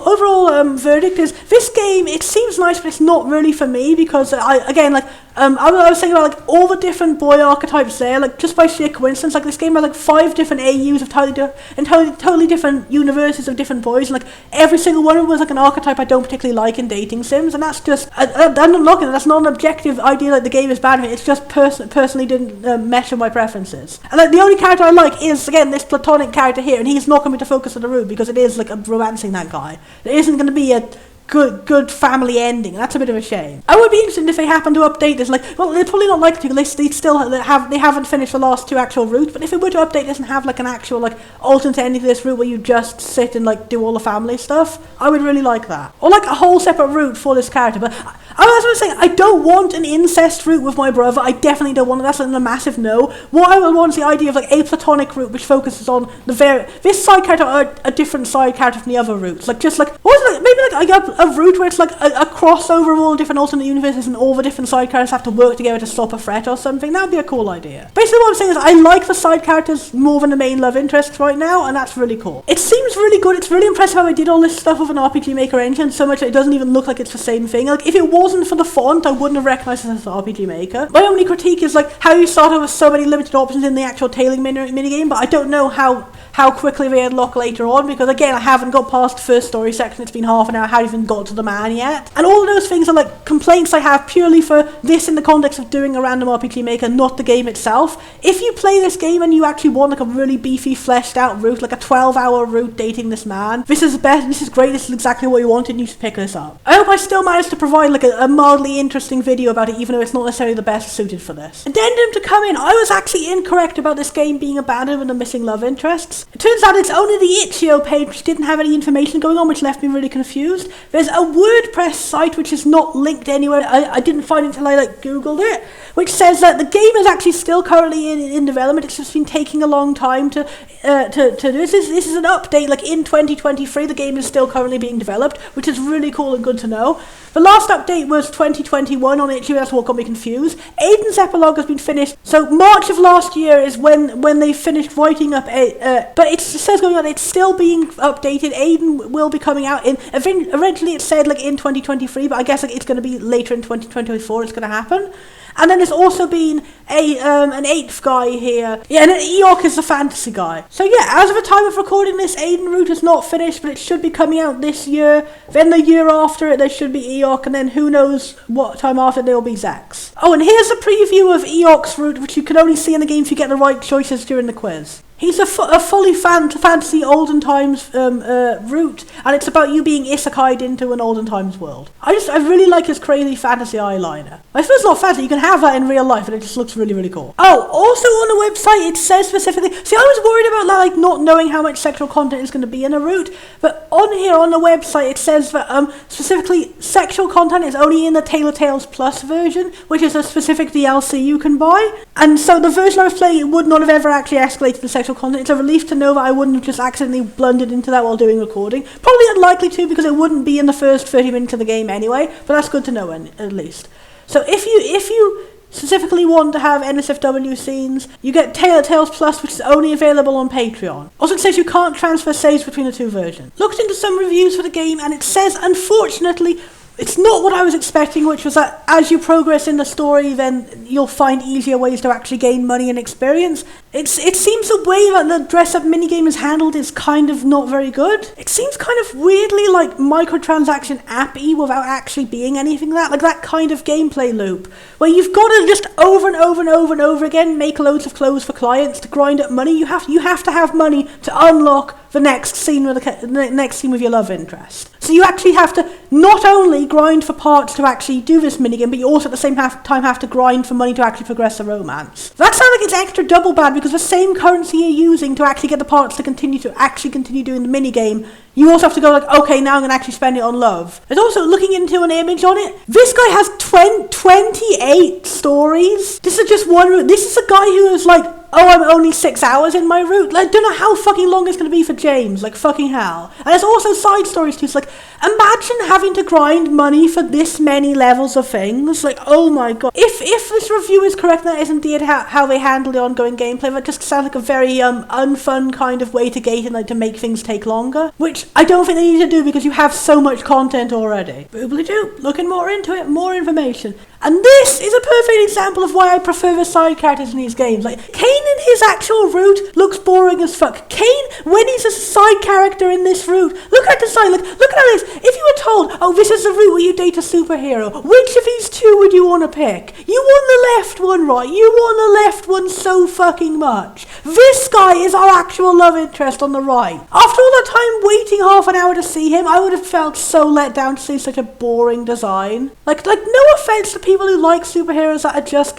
overall verdict is, this game, it seems nice, but it's not really for me, because I was thinking about like all the different boy archetypes there, like just by sheer coincidence, like this game has like 5 different AUs of totally different universes of different boys, and like every single one of them was like an archetype I don't particularly like in dating sims, and that's just, I'm not knocking it, that's not an objective idea like the game is bad, it's just personally didn't mesh with my preferences. And like the only character I like is, again, this platonic character here, and he's not going to be the focus of the route, because it is like romancing that guy. There isn't going to be a good family ending, and that's a bit of a shame. I would be interested if they happen to update this. Like, well, they're probably not likely to. They haven't finished the last 2 actual routes. But if they were to update this and have like an actual like alternate ending to this route where you just sit and like do all the family stuff, I would really like that. Or like a whole separate route for this character. But I was saying, I don't want an incest route with my brother. I definitely don't want it. That's a massive no. What I would want is the idea of like a platonic route which focuses on this side character or a different side character from the other routes. Like just like, what was it? Maybe like a route where it's like a crossover of all different alternate universes, and all the different side characters have to work together to stop a threat or something. That would be a cool idea. Basically what I'm saying is, I like the side characters more than the main love interests right now, and that's really cool. It seems really good. It's really impressive how I did all this stuff with an RPGmaker engine, so much that it doesn't even look like it's the same thing. Like, if it wasn't for the font, I wouldn't have recognized it as RPGmaker. My only critique is like how you started with so many limited options in the actual tailoring minigame, but I don't know how quickly they unlock later on, because again, I haven't got past the first story section. It's been half an hour, I haven't even got to the man yet. And all of those things are like complaints I have purely for this in the context of doing a random RPG Maker, not the game itself. If you play this game and you actually want like a really beefy, fleshed out route, like a 12-hour route dating this man, this is great, this is exactly what you wanted, and you should pick this up. I hope I still managed to provide like a mildly interesting video about it, even though it's not necessarily the best suited for this. Addendum to come in, I was actually incorrect about this game being abandoned with the missing love interests. It turns out it's only the itch.io page which didn't have any information going on, which left me really confused. There's a WordPress site which is not linked anywhere. I didn't find it until I like googled it, which says that the game is actually still currently in development. It's just been taking a long time to do this. This is an update, like in 2023, the game is still currently being developed, which is really cool and good to know. The last update was 2021 on itch.io, that's what got me confused. Aiden's epilogue has been finished, so March of last year is when they finished writing up but it says going on, it's still being updated. Aiden will be coming out eventually it said like in 2023, but I guess like it's going to be later in 2024 it's going to happen. And then there's also been an 8th guy here. Yeah, and Eok is the fantasy guy. So yeah, as of the time of recording this, Aiden Root is not finished, but it should be coming out this year. Then the year after it, there should be Eok, and then who knows what time after there will be Zax. Oh, and here's a preview of Eok's Root, which you can only see in the game if you get the right choices during the quiz. He's a fully fantasy olden times route, and it's about you being isekai'd into an olden times world. I really like his crazy fantasy eyeliner. I suppose it's not fantasy, you can have that in real life, and it just looks really, really cool. Oh, also on the website it says specifically, see, I was worried about like not knowing how much sexual content is going to be in a route, but on here on the website it says that specifically sexual content is only in the Tailor Tales Plus version, which is a specific DLC you can buy, and so the version I was playing would not have ever actually escalated the sexual content. It's a relief to know that I wouldn't have just accidentally blundered into that while doing recording. Probably unlikely to, because it wouldn't be in the first 30 minutes of the game anyway, but that's good to know at least. So if you specifically want to have NSFW scenes, you get Tailor Tales Plus, which is only available on Patreon. Also, it says you can't transfer saves between the two versions. Looked into some reviews for the game, and it says, unfortunately, it's not what I was expecting, which was that as you progress in the story, then you'll find easier ways to actually gain money and experience. It seems the way that the dress-up minigame is handled is kind of not very good. It seems kind of weirdly like microtransaction app-y without actually being anything like that kind of gameplay loop, where you've got to just over and over and over and over again make loads of clothes for clients to grind up money. You have to have money to unlock the next scene with your love interest. So you actually have to not only grind for parts to actually do this minigame, but you also at the same time have to grind for money to actually progress the romance. That sounds like it's extra double bad, because the same currency you're using to actually get the parts to continue doing the minigame, you also have to go like, okay, now I'm going to actually spend it on love. There's also, looking into an image on it, this guy has 28 stories. This is just one route. This is a guy who is like, oh, I'm only 6 hours in my route. Like, I don't know how fucking long it's going to be for James. Like, fucking hell. And there's also side stories too. It's like, imagine having to grind money for this many levels of things. Like, oh my god. If this review is correct, that is indeed how they handle the ongoing gameplay. That just sounds like a very unfun kind of way to gate and like to make things take longer. Which I don't think they need to do, because you have so much content already. Boobly-doo. Looking more into it, more information. And this is a perfect example of why I prefer the side characters in these games. Like, Kane in his actual route looks boring as fuck. Kane, when he's a side character in this route, look at the design, look at this. If you were told, oh, this is the route where you date a superhero, which of these two would you want to pick? You want the left one, right? You want the left one so fucking much. This guy is our actual love interest on the right. After all that time waiting half an hour to see him, I would have felt so let down to see such a boring design. Like no offense to people who like superheroes that are just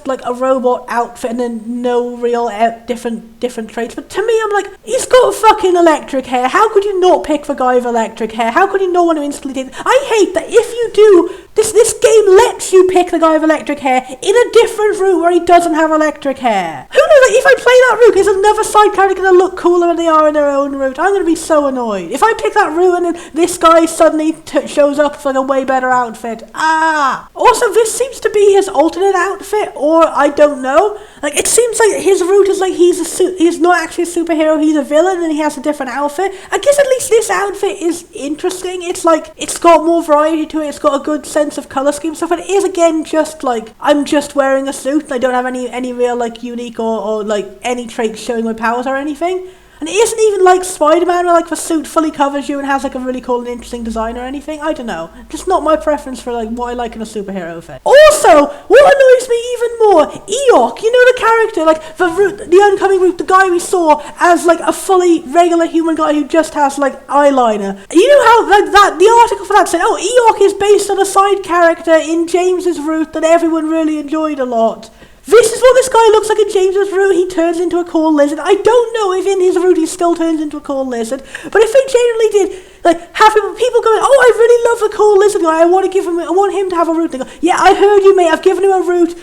like a robot outfit and then no real different traits, but to me I'm like, he's got fucking electric hair. How could you not pick the guy with electric hair? How could you not want to instantly date? I hate that if you do, this game lets you pick the guy with electric hair in a different route where he doesn't have electric hair. Who knows, like, if I play that route, is another side character going to look cooler than they are in their own route? I'm going to be so annoyed. If I pick that route and then this guy suddenly shows up with like a way better outfit. Also, this seems to be his alternate outfit, or I don't know. Like, it seems like his route is like he's not actually a superhero, he's a villain and he has a different outfit. I guess at least this outfit is interesting. It's like, it's got more variety to it, it's got a good sense of colour scheme stuff, but it is again just like, I'm just wearing a suit and I don't have any real like unique or like any traits showing my powers or anything. And it isn't even like Spider-Man where like the suit fully covers you and has like a really cool and interesting design or anything. I don't know. Just not my preference for like what I like in a superhero outfit. Also, what annoys me even more, Eok, you know the character, like the oncoming route, the guy we saw as like a fully regular human guy who just has like eyeliner. You know how that the article for that said, oh, Eok is based on a side character in James's route that everyone really enjoyed a lot. This is what this guy looks like in James's route. He turns into a cool lizard. I don't know if in his route he still turns into a cool lizard, but if they genuinely did, like, have people going, oh, I really love the cool lizard guy, I want him to have a route. They go, yeah, I heard you, mate, I've given him a route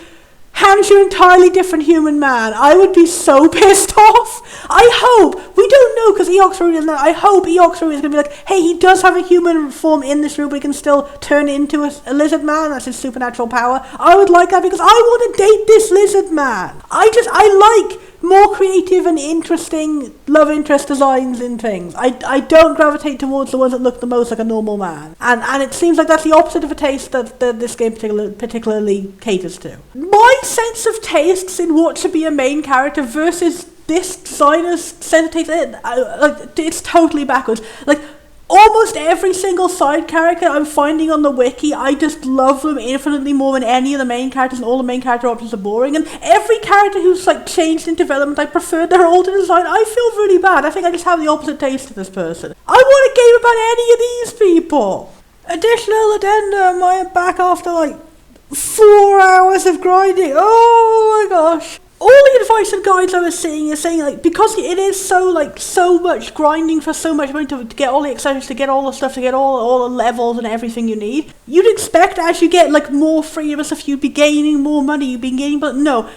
hands you an entirely different human man. I would be so pissed off. I hope, we don't know because Eoxroot isn't, I hope Eoxroot is going to be like, hey, he does have a human form in this room, but he can still turn into a lizard man. That's his supernatural power. I would like that because I want to date this lizard man. I like more creative and interesting love interest designs in things. I don't gravitate towards the ones that look the most like a normal man. And it seems like that's the opposite of a taste that this game particularly caters to. My sense of tastes in what should be a main character versus this designer's sense of taste, it's totally backwards. Like, almost every single side character I'm finding on the wiki, I just love them infinitely more than any of the main characters, and all the main character options are boring. And every character who's like changed in development, I preferred their older design. I feel really bad. I think I just have the opposite taste to this person. I want a game about any of these people. Additional addendum, I am back after like 4 hours of grinding. Oh my gosh. All the advice and guides I was seeing is saying, like, because it is so much grinding for so much money to get all the accessories, to get all the stuff, to get all the levels and everything you need, you'd expect as you get like more freedom and stuff, you'd be gaining more money, you'd be gaining, but no.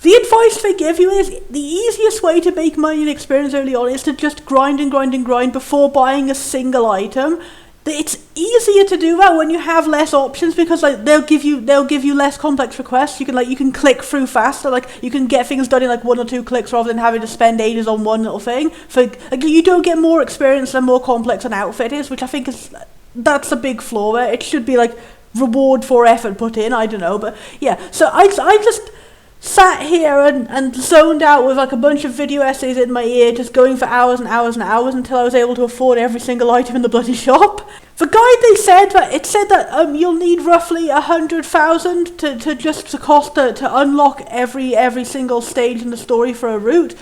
The advice they give you is the easiest way to make money and experience early on is to just grind and grind and grind before buying a single item. It's easier to do that when you have less options because like they'll give you less complex requests. You can click through faster. Like you can get things done in like 1 or 2 clicks rather than having to spend ages on one little thing. For like you don't get more experience the more complex an outfit is, which I think that's a big flaw there. It should be like reward for effort put in. I don't know, but yeah. So I just sat here and zoned out with like a bunch of video essays in my ear, just going for hours and hours and hours until I was able to afford every single item in the bloody shop. The guide they said that you'll need roughly 100,000 to cost to unlock every single stage in the story for a route.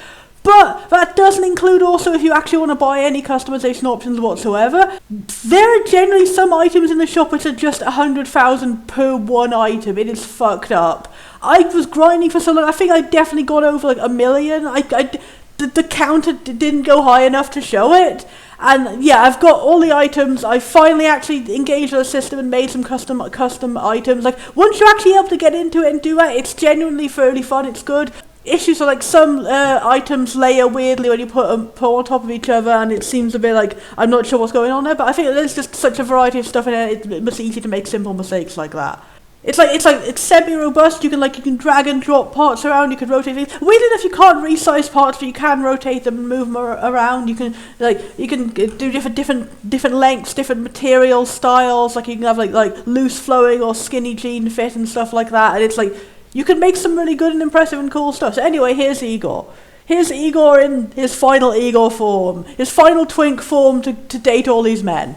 But that doesn't include also if you actually want to buy any customization options whatsoever. There are generally some items in the shop which are just 100,000 per one item. It is fucked up. I was grinding for so long. I think I definitely got over like 1 million. The counter didn't go high enough to show it. And yeah, I've got all the items. I finally actually engaged with the system and made some custom items. Like once you're actually able to get into it and do that, it's genuinely fairly fun. It's good. Issues are like some items layer weirdly when you put them on top of each other, and it seems a bit like I'm not sure what's going on there. But I think there's just such a variety of stuff in it. It's easy to make simple mistakes like that. It's semi-robust. You can drag and drop parts around. You can rotate things. Weirdly enough, you can't resize parts, but you can rotate them and move them around. You can do different lengths, different material styles. Like you can have like loose flowing or skinny jean fit and stuff like that. And it's like you can make some really good and impressive and cool stuff. So anyway, here's Igor. Here's Igor in his final Igor form, his final twink form to date all these men.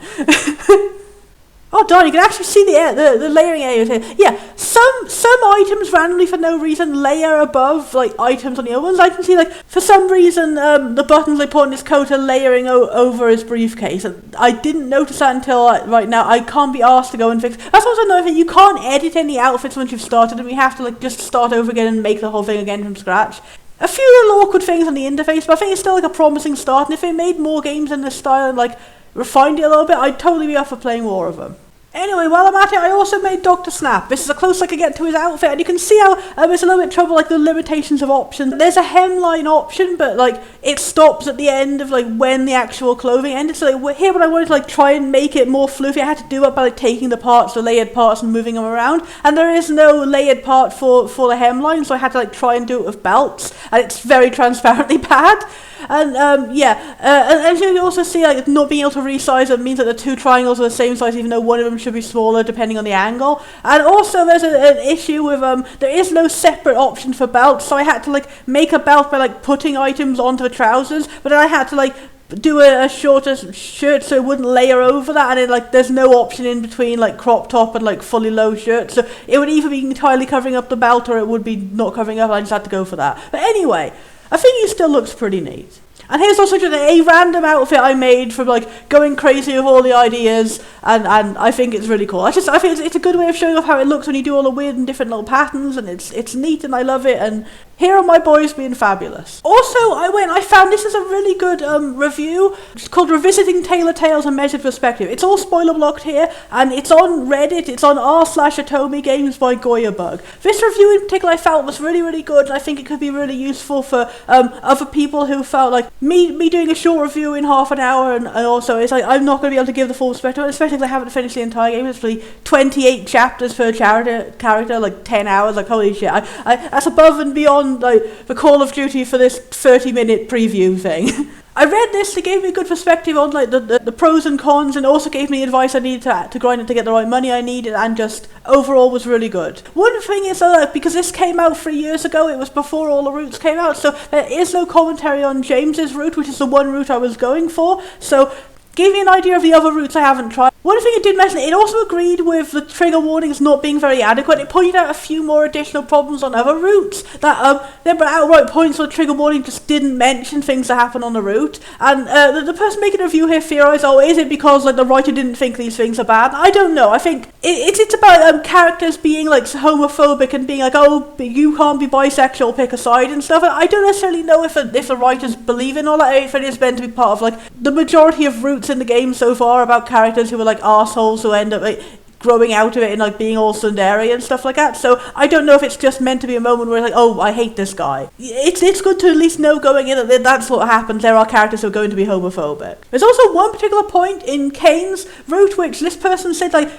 Oh darn, you can actually see the layering areas here. Yeah, some items randomly for no reason layer above like items on the other ones. I can see like for some reason the buttons they put on his coat are layering over his briefcase. And I didn't notice that until right now. I can't be asked to go and fix. That's also another thing. You can't edit any outfits once you've started them. You have to like just start over again and make the whole thing again from scratch. A few little awkward things on the interface, but I think it's still like a promising start. And if they made more games in this style and like refined it a little bit, I'd totally be up for playing more of them. Anyway, while I'm at it, I also made Dr. Snap. This is as close as I could get to his outfit, and you can see how there's a little bit of trouble, like the limitations of options. There's a hemline option, but like it stops at the end of like when the actual clothing ended. So like, here, when I wanted to like try and make it more floofy, I had to do it by like taking the parts, the layered parts, and moving them around. And there is no layered part for the hemline, so I had to like try and do it with belts, and it's very transparently bad. And and you also see like not being able to resize it means that the two triangles are the same size, even though one of them should be smaller depending on the angle. And also there's an issue with there is no separate option for belts, so I had to like make a belt by like putting items onto the trousers, but then I had to like do a shorter shirt so it wouldn't layer over that, and it, like there's no option in between like crop top and like fully low shirt, so it would either be entirely covering up the belt or it would be not covering up. I just had to go for that. But anyway, I think he still looks pretty neat. And here's also just a random outfit I made from like going crazy with all the ideas, and I think it's really cool. I think it's a good way of showing off how it looks when you do all the weird and different little patterns, and it's neat and I love it. And here are my boys being fabulous. Also, I found this is a really good review. It's called Revisiting Tailor Tales and Measured Perspective. It's all spoiler blocked here, and it's on Reddit. It's on r/Atomi Games by Goyabug. This review in particular I felt was really, really good, and I think it could be really useful for other people who felt like me doing a short review in half an hour, and also it's like I'm not going to be able to give the full spectrum, especially if I haven't finished the entire game. It's really 28 chapters per character, like 10 hours. Like holy shit, that's above and beyond like the Call of Duty for this 30-minute preview thing. I read this, it gave me a good perspective on like the pros and cons, and also gave me advice I needed to grind it to get the right money I needed, and just overall was really good. One thing is because this came out 3 years ago, it was before all the routes came out, so there is no commentary on James's route, which is the one route I was going for, so gave me an idea of the other routes I haven't tried. One thing it did mention, it also agreed with the trigger warnings not being very adequate. It pointed out a few more additional problems on other routes that there were outright points where the trigger warning just didn't mention things that happen on the route. And the person making a review here theorized, is it because like the writer didn't think these things are bad? I don't know. I think it's about characters being like homophobic and being like, you can't be bisexual, pick a side and stuff. I don't necessarily know if the writers believe in all that, if it is meant to be part of like the majority of routes in the game so far about characters who are like arseholes who end up like growing out of it and like being all tsundere and stuff like that. So I don't know if it's just meant to be a moment where it's like, I hate this guy. It's good to at least know going in that that's what happens. There are characters who are going to be homophobic. There's also one particular point in Kane's route which this person said like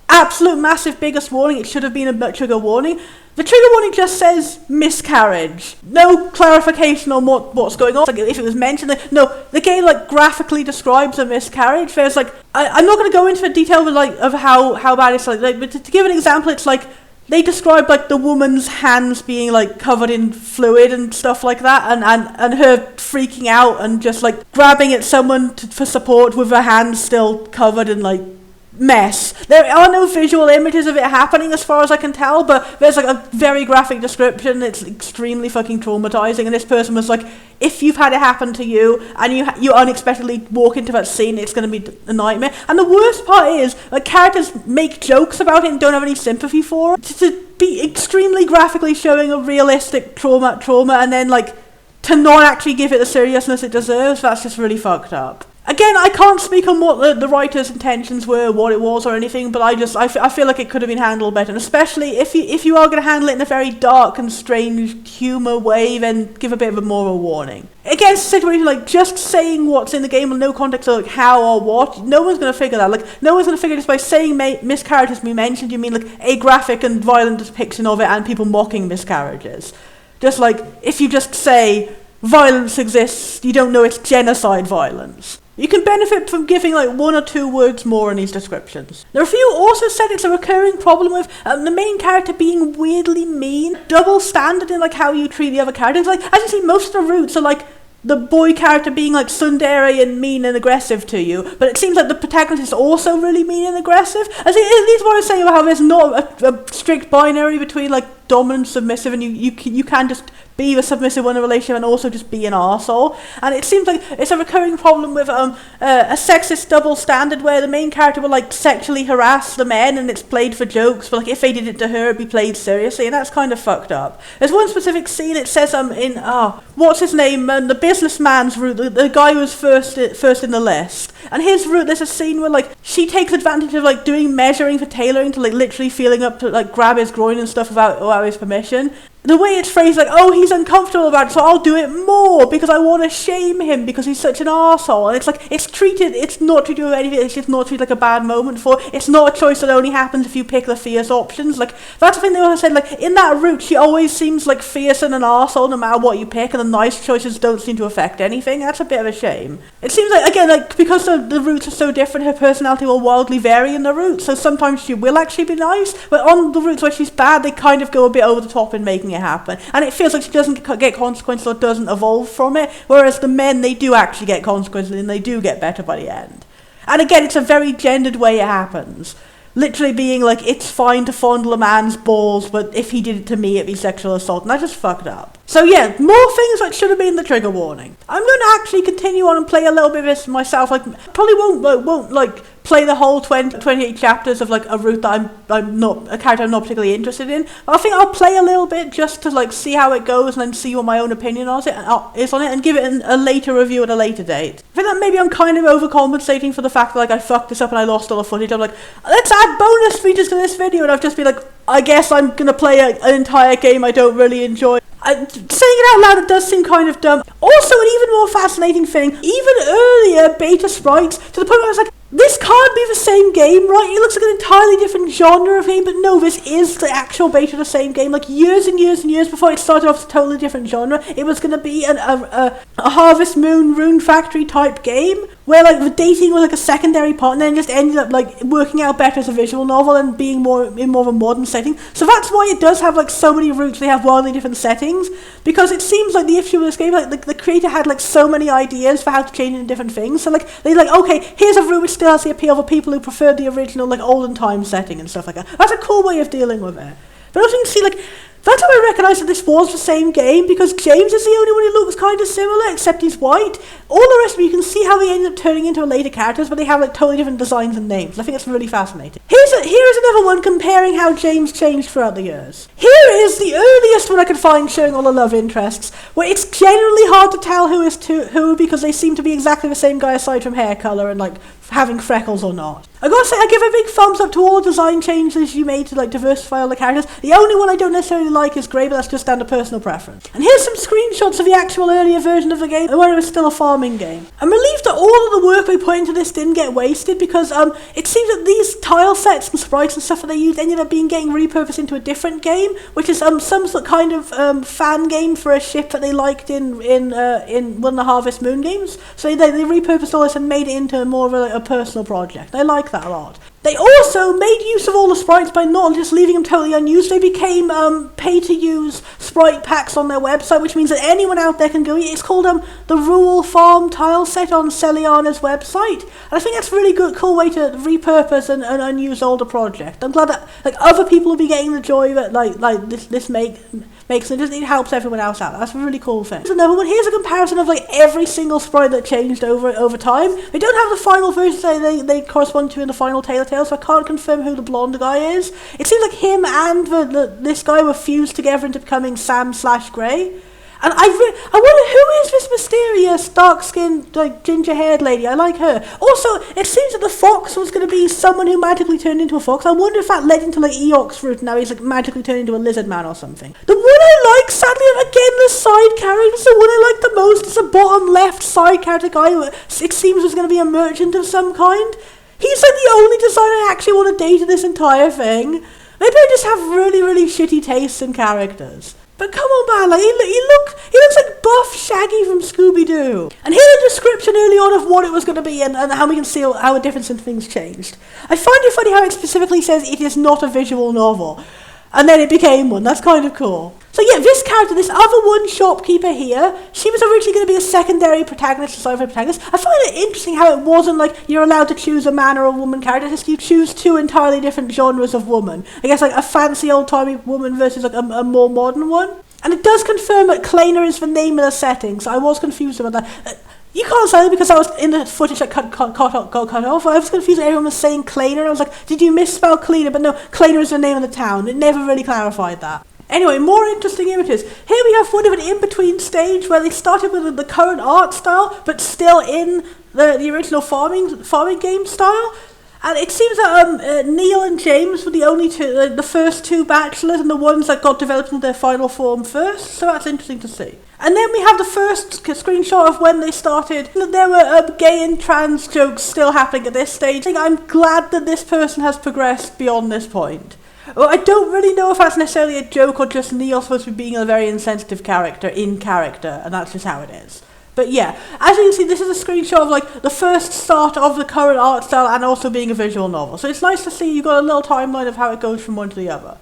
absolute massive biggest warning. It should have been a trigger warning. The trigger warning just says miscarriage. No clarification on what's going on. Like if it was mentioned, the game like graphically describes a miscarriage. There's like I'm not going to go into the detail of how bad it's like but to give an example, it's like they describe like the woman's hands being like covered in fluid and stuff like that, and her freaking out and just like grabbing at someone for support with her hands still covered in like mess. There are no visual images of it happening as far as I can tell, but there's like a very graphic description. It's extremely fucking traumatizing, and this person was like, if you've had it happen to you and you unexpectedly walk into that scene, it's going to be a nightmare. And the worst part is like characters make jokes about it and don't have any sympathy for it. To be extremely graphically showing a realistic trauma and then like to not actually give it the seriousness it deserves, that's just really fucked up. Again, I can't speak on what the writer's intentions were, what it was or anything, but I feel like it could have been handled better. And especially if you are going to handle it in a very dark and strange humour way, then give a bit of a moral warning. Again, it's a situation like just saying what's in the game with no context of like how or what, no one's going to figure that. Like, no one's going to figure this by saying miscarriages be mentioned, you mean like a graphic and violent depiction of it and people mocking miscarriages. Just like, if you just say violence exists, you don't know it's genocide violence. You can benefit from giving like 1 or 2 words more in these descriptions. The review also said it's a recurring problem with the main character being weirdly mean, double standard in like how you treat the other characters. Like, as you see, most of the routes are like the boy character being like tsundere and mean and aggressive to you, but it seems like the protagonist is also really mean and aggressive. I think at least what I'm saying about how there's not a strict binary between like dominant and submissive, and you can just be the submissive one in a relationship and also just be an arsehole. And it seems like it's a recurring problem with a sexist double standard where the main character will like sexually harass the men and it's played for jokes, but like if they did it to her it'd be played seriously, and that's kind of fucked up. There's one specific scene, it says what's his name, the businessman's route, the guy who was first in the list, and his route, there's a scene where like she takes advantage of like doing measuring for tailoring to like literally feeling up to like grab his groin and stuff without his permission. The way it's phrased, like, he's uncomfortable about it, so I'll do it more because I want to shame him because he's such an arsehole. And it's like, it's not to do with anything, it's just not treated like a bad moment for it. It's not a choice that only happens if you pick the fierce options. Like, that's the thing they always said, like, in that route, she always seems like fierce and an arsehole no matter what you pick, and the nice choices don't seem to affect anything. That's a bit of a shame. It seems like, again, like, because the routes are so different, her personality will wildly vary in the route, so sometimes she will actually be nice, but on the routes where she's bad, they kind of go a bit over the top in making it happen, and it feels like she doesn't get consequences or doesn't evolve from it, whereas the men, they do actually get consequences and they do get better by the end. And again, it's a very gendered way it happens, literally being like, it's fine to fondle a man's balls, but if he did it to me it'd be sexual assault, and that's just fucked up. So yeah, more things that should have been the trigger warning. I'm going to actually continue on and play a little bit of this myself. Like, probably won't play the whole 28 chapters of like a route that I'm not a character I'm not particularly interested in. But I think I'll play a little bit just to like see how it goes and then see what my own opinion is on it and give it a later review at a later date. I think that maybe I'm kind of overcompensating for the fact that like I fucked this up and I lost all the footage. I'm like, let's add bonus features to this video, and I've just been like, I guess I'm gonna play an entire game I don't really enjoy. Saying it out loud, it does seem kind of dumb. Also, an even more fascinating thing, even earlier beta sprites, to the point where I was like, this can't be the same game, right? It looks like an entirely different genre of game, but no, this is the actual beta of the same game. Like, years and years and years before it started off as a totally different genre, it was going to be a Harvest Moon Rune Factory type game, where, like, the dating was, like, a secondary part, and then just ended up, like, working out better as a visual novel and being in more of a modern setting. So that's why it does have, like, so many routes, they have wildly different settings, because it seems like the issue with this game, like, the creator had, like, so many ideas for how to change it in different things. So, like, they're like, okay, here's a route which still has the appeal for people who prefer the original, like, olden time setting and stuff like that. That's a cool way of dealing with it. But also you can see, like, that's how I recognise that this was the same game, because James is the only one who looks kind of similar, except he's white. All the rest of you can see how they ended up turning into later characters, but they have like totally different designs and names. I think it's really fascinating. Here's another one comparing how James changed throughout the years. Here is the earliest one I could find showing all the love interests, where it's generally hard to tell who is who because they seem to be exactly the same guy aside from hair colour and like having freckles or not. I gotta say, I give a big thumbs up to all the design changes you made to like diversify all the characters. The only one I don't necessarily like is grey, but that's just down to personal preference. And here's some screenshots of the actual earlier version of the game, where it was still a farming game. I'm relieved that all of the work we put into this didn't get wasted, because it seems that these tile sets and sprites and stuff that they used ended up getting repurposed into a different game, which is some sort of kind of fan game for a ship that they liked in one of the Harvest Moon games. So they repurposed all this and made it into more of a personal project. I like that a lot. They also made use of all the sprites by not just leaving them totally unused. They became pay-to-use sprite packs on their website, which means that anyone out there can go. It's called the Rural Farm tile set on Celiana's website. And I think that's a really cool way to repurpose an unused older project. I'm glad that like other people will be getting the joy that like this makes it. It helps everyone else out. That's a really cool thing. Here's another one. Here's a comparison of like every single sprite that changed over time. They don't have the final versions they correspond to in the final Tailor Tale, so I can't confirm who the blonde guy is. It seems like him and this guy were fused together into becoming Sam/Grey. And I wonder who is this mysterious dark-skinned like ginger-haired lady. I like her. Also, it seems that the fox was going to be someone who magically turned into a fox. I wonder if that led into like Eeyok's route. Now he's like magically turned into a lizard man or something. The one I like, sadly, again the side character. The one I like the most is the bottom left side character guy who it seems was going to be a merchant of some kind. He's like the only design I actually want to date in this entire thing. Maybe I just have really, really shitty tastes in characters. But come on, man, like, he looks like buff Shaggy from Scooby-Doo. And here's a description early on of what it was going to be and how we can see how a difference in things changed. I find it funny how it specifically says it is not a visual novel. And then it became one. That's kind of cool. So yeah, this character, this other one shopkeeper here, she was originally going to be a secondary protagonist aside from a protagonist. I find it interesting how it wasn't like you're allowed to choose a man or a woman character. Just you choose two entirely different genres of woman. I guess like a fancy old-timey woman versus like a more modern one. And it does confirm that Kleiner is the name of the setting, so I was confused about that. You can't say it because I was in the footage that got cut off. I was confused. Everyone was saying Kleiner. I was like, did you misspell Kleiner? But no, Kleiner is the name of the town. It never really clarified that. Anyway, more interesting images. Here we have one of an in-between stage where they started with the current art style, but still in the original farming game style. And it seems that Neil and James were the only two, the first two bachelors and the ones that got developed into their final form first. So that's interesting to see. And then we have the first screenshot of when they started. There were gay and trans jokes still happening at this stage. I'm glad that this person has progressed beyond this point. Well, I don't really know if that's necessarily a joke or just Neil supposed to be being a very insensitive character in character, and that's just how it is. But yeah, as you can see, this is a screenshot of like the first start of the current art style and also being a visual novel. So it's nice to see you've got a little timeline of how it goes from one to the other.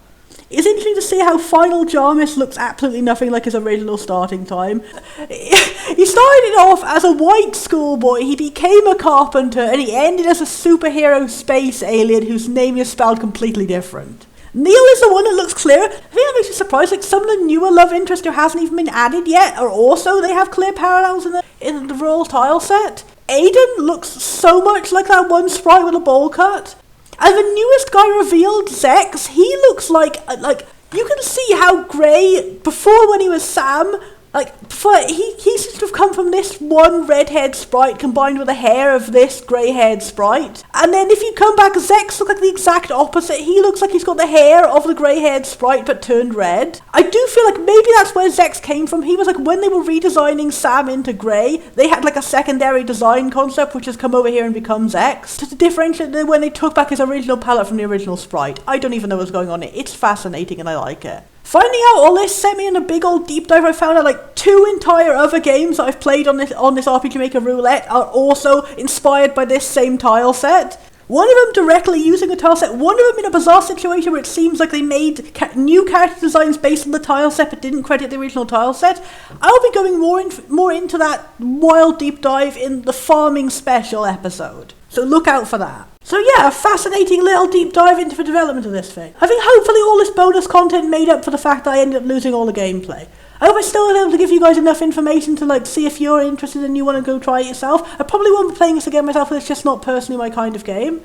It's interesting to see how final Jaemis looks absolutely nothing like his original starting time. He started off as a white schoolboy, he became a carpenter, and he ended as a superhero space alien whose name is spelled completely different. Neil is the one that looks clearer. I think that makes me surprised. Like some of the newer love interest who hasn't even been added yet, or also they have clear parallels in the Royal tile set. Aiden looks so much like that one sprite with a bowl cut. And the newest guy revealed, Zex, he looks like, you can see how Gray, before when he was Sam, before, he seems to have come from this one red-haired sprite combined with the hair of this grey-haired sprite. And then if you come back, Zex looks like the exact opposite. He looks like he's got the hair of the grey-haired sprite but turned red. I do feel like maybe that's where Zex came from. He was like, when they were redesigning Sam into Grey, they had like a secondary design concept which has come over here and become Zex. Just to differentiate when they took back his original palette from the original sprite. I don't even know what's going on here. It's fascinating and I like it. Finding out all this sent me in a big old deep dive. I found out like 2 entire other games that I've played on this RPGmaker Roulette are also inspired by this same tile set. One of them directly using a tile set, one of them in a bizarre situation where it seems like they made new character designs based on the tile set but didn't credit the original tile set. I'll be going more into that wild deep dive in the farming special episode. So look out for that. So yeah, a fascinating little deep dive into the development of this thing. I think hopefully all this bonus content made up for the fact that I ended up losing all the gameplay. I hope I still was able to give you guys enough information to like see if you're interested and you want to go try it yourself. I probably won't be playing this again myself, but it's just not personally my kind of game.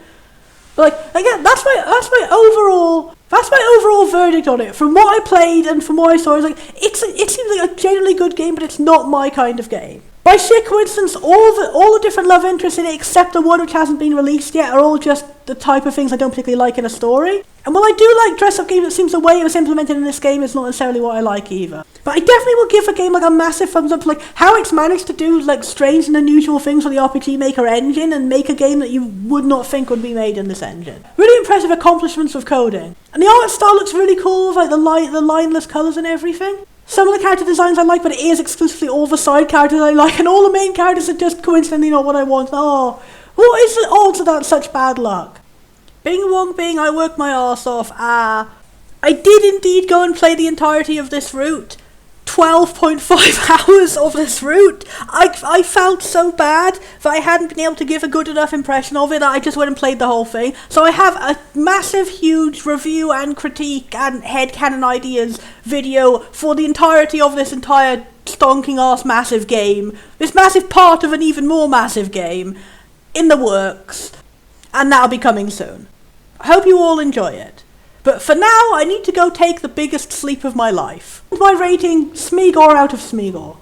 But like again, that's my overall verdict on it. From what I played and from what I saw, it seems like a genuinely good game, but it's not my kind of game. By sheer coincidence, all the different love interests in it, except the one which hasn't been released yet, are all just the type of things I don't particularly like in a story. And while I do like dress-up games, it seems the way it was implemented in this game is not necessarily what I like either. But I definitely will give a game like a massive thumbs up for like how it's managed to do like strange and unusual things with the RPGmaker engine and make a game that you would not think would be made in this engine. Really impressive accomplishments with coding. And the art style looks really cool with like the lineless colours and everything. Some of the character designs I like, but it is exclusively all the side characters I like, and all the main characters are just coincidentally not what I want. Oh, what is the odds of that such bad luck? Bing wong bing, I worked my arse off. I did indeed go and play the entirety of this route. 12.5 hours of this route. I felt so bad that I hadn't been able to give a good enough impression of it that I just went and played the whole thing. So I have a massive, huge review and critique and headcanon ideas video for the entirety of this entire stonking ass massive game. This massive part of an even more massive game in the works. And that'll be coming soon. I hope you all enjoy it. But for now, I need to go take the biggest sleep of my life. My rating, Smeagol out of Smeagol.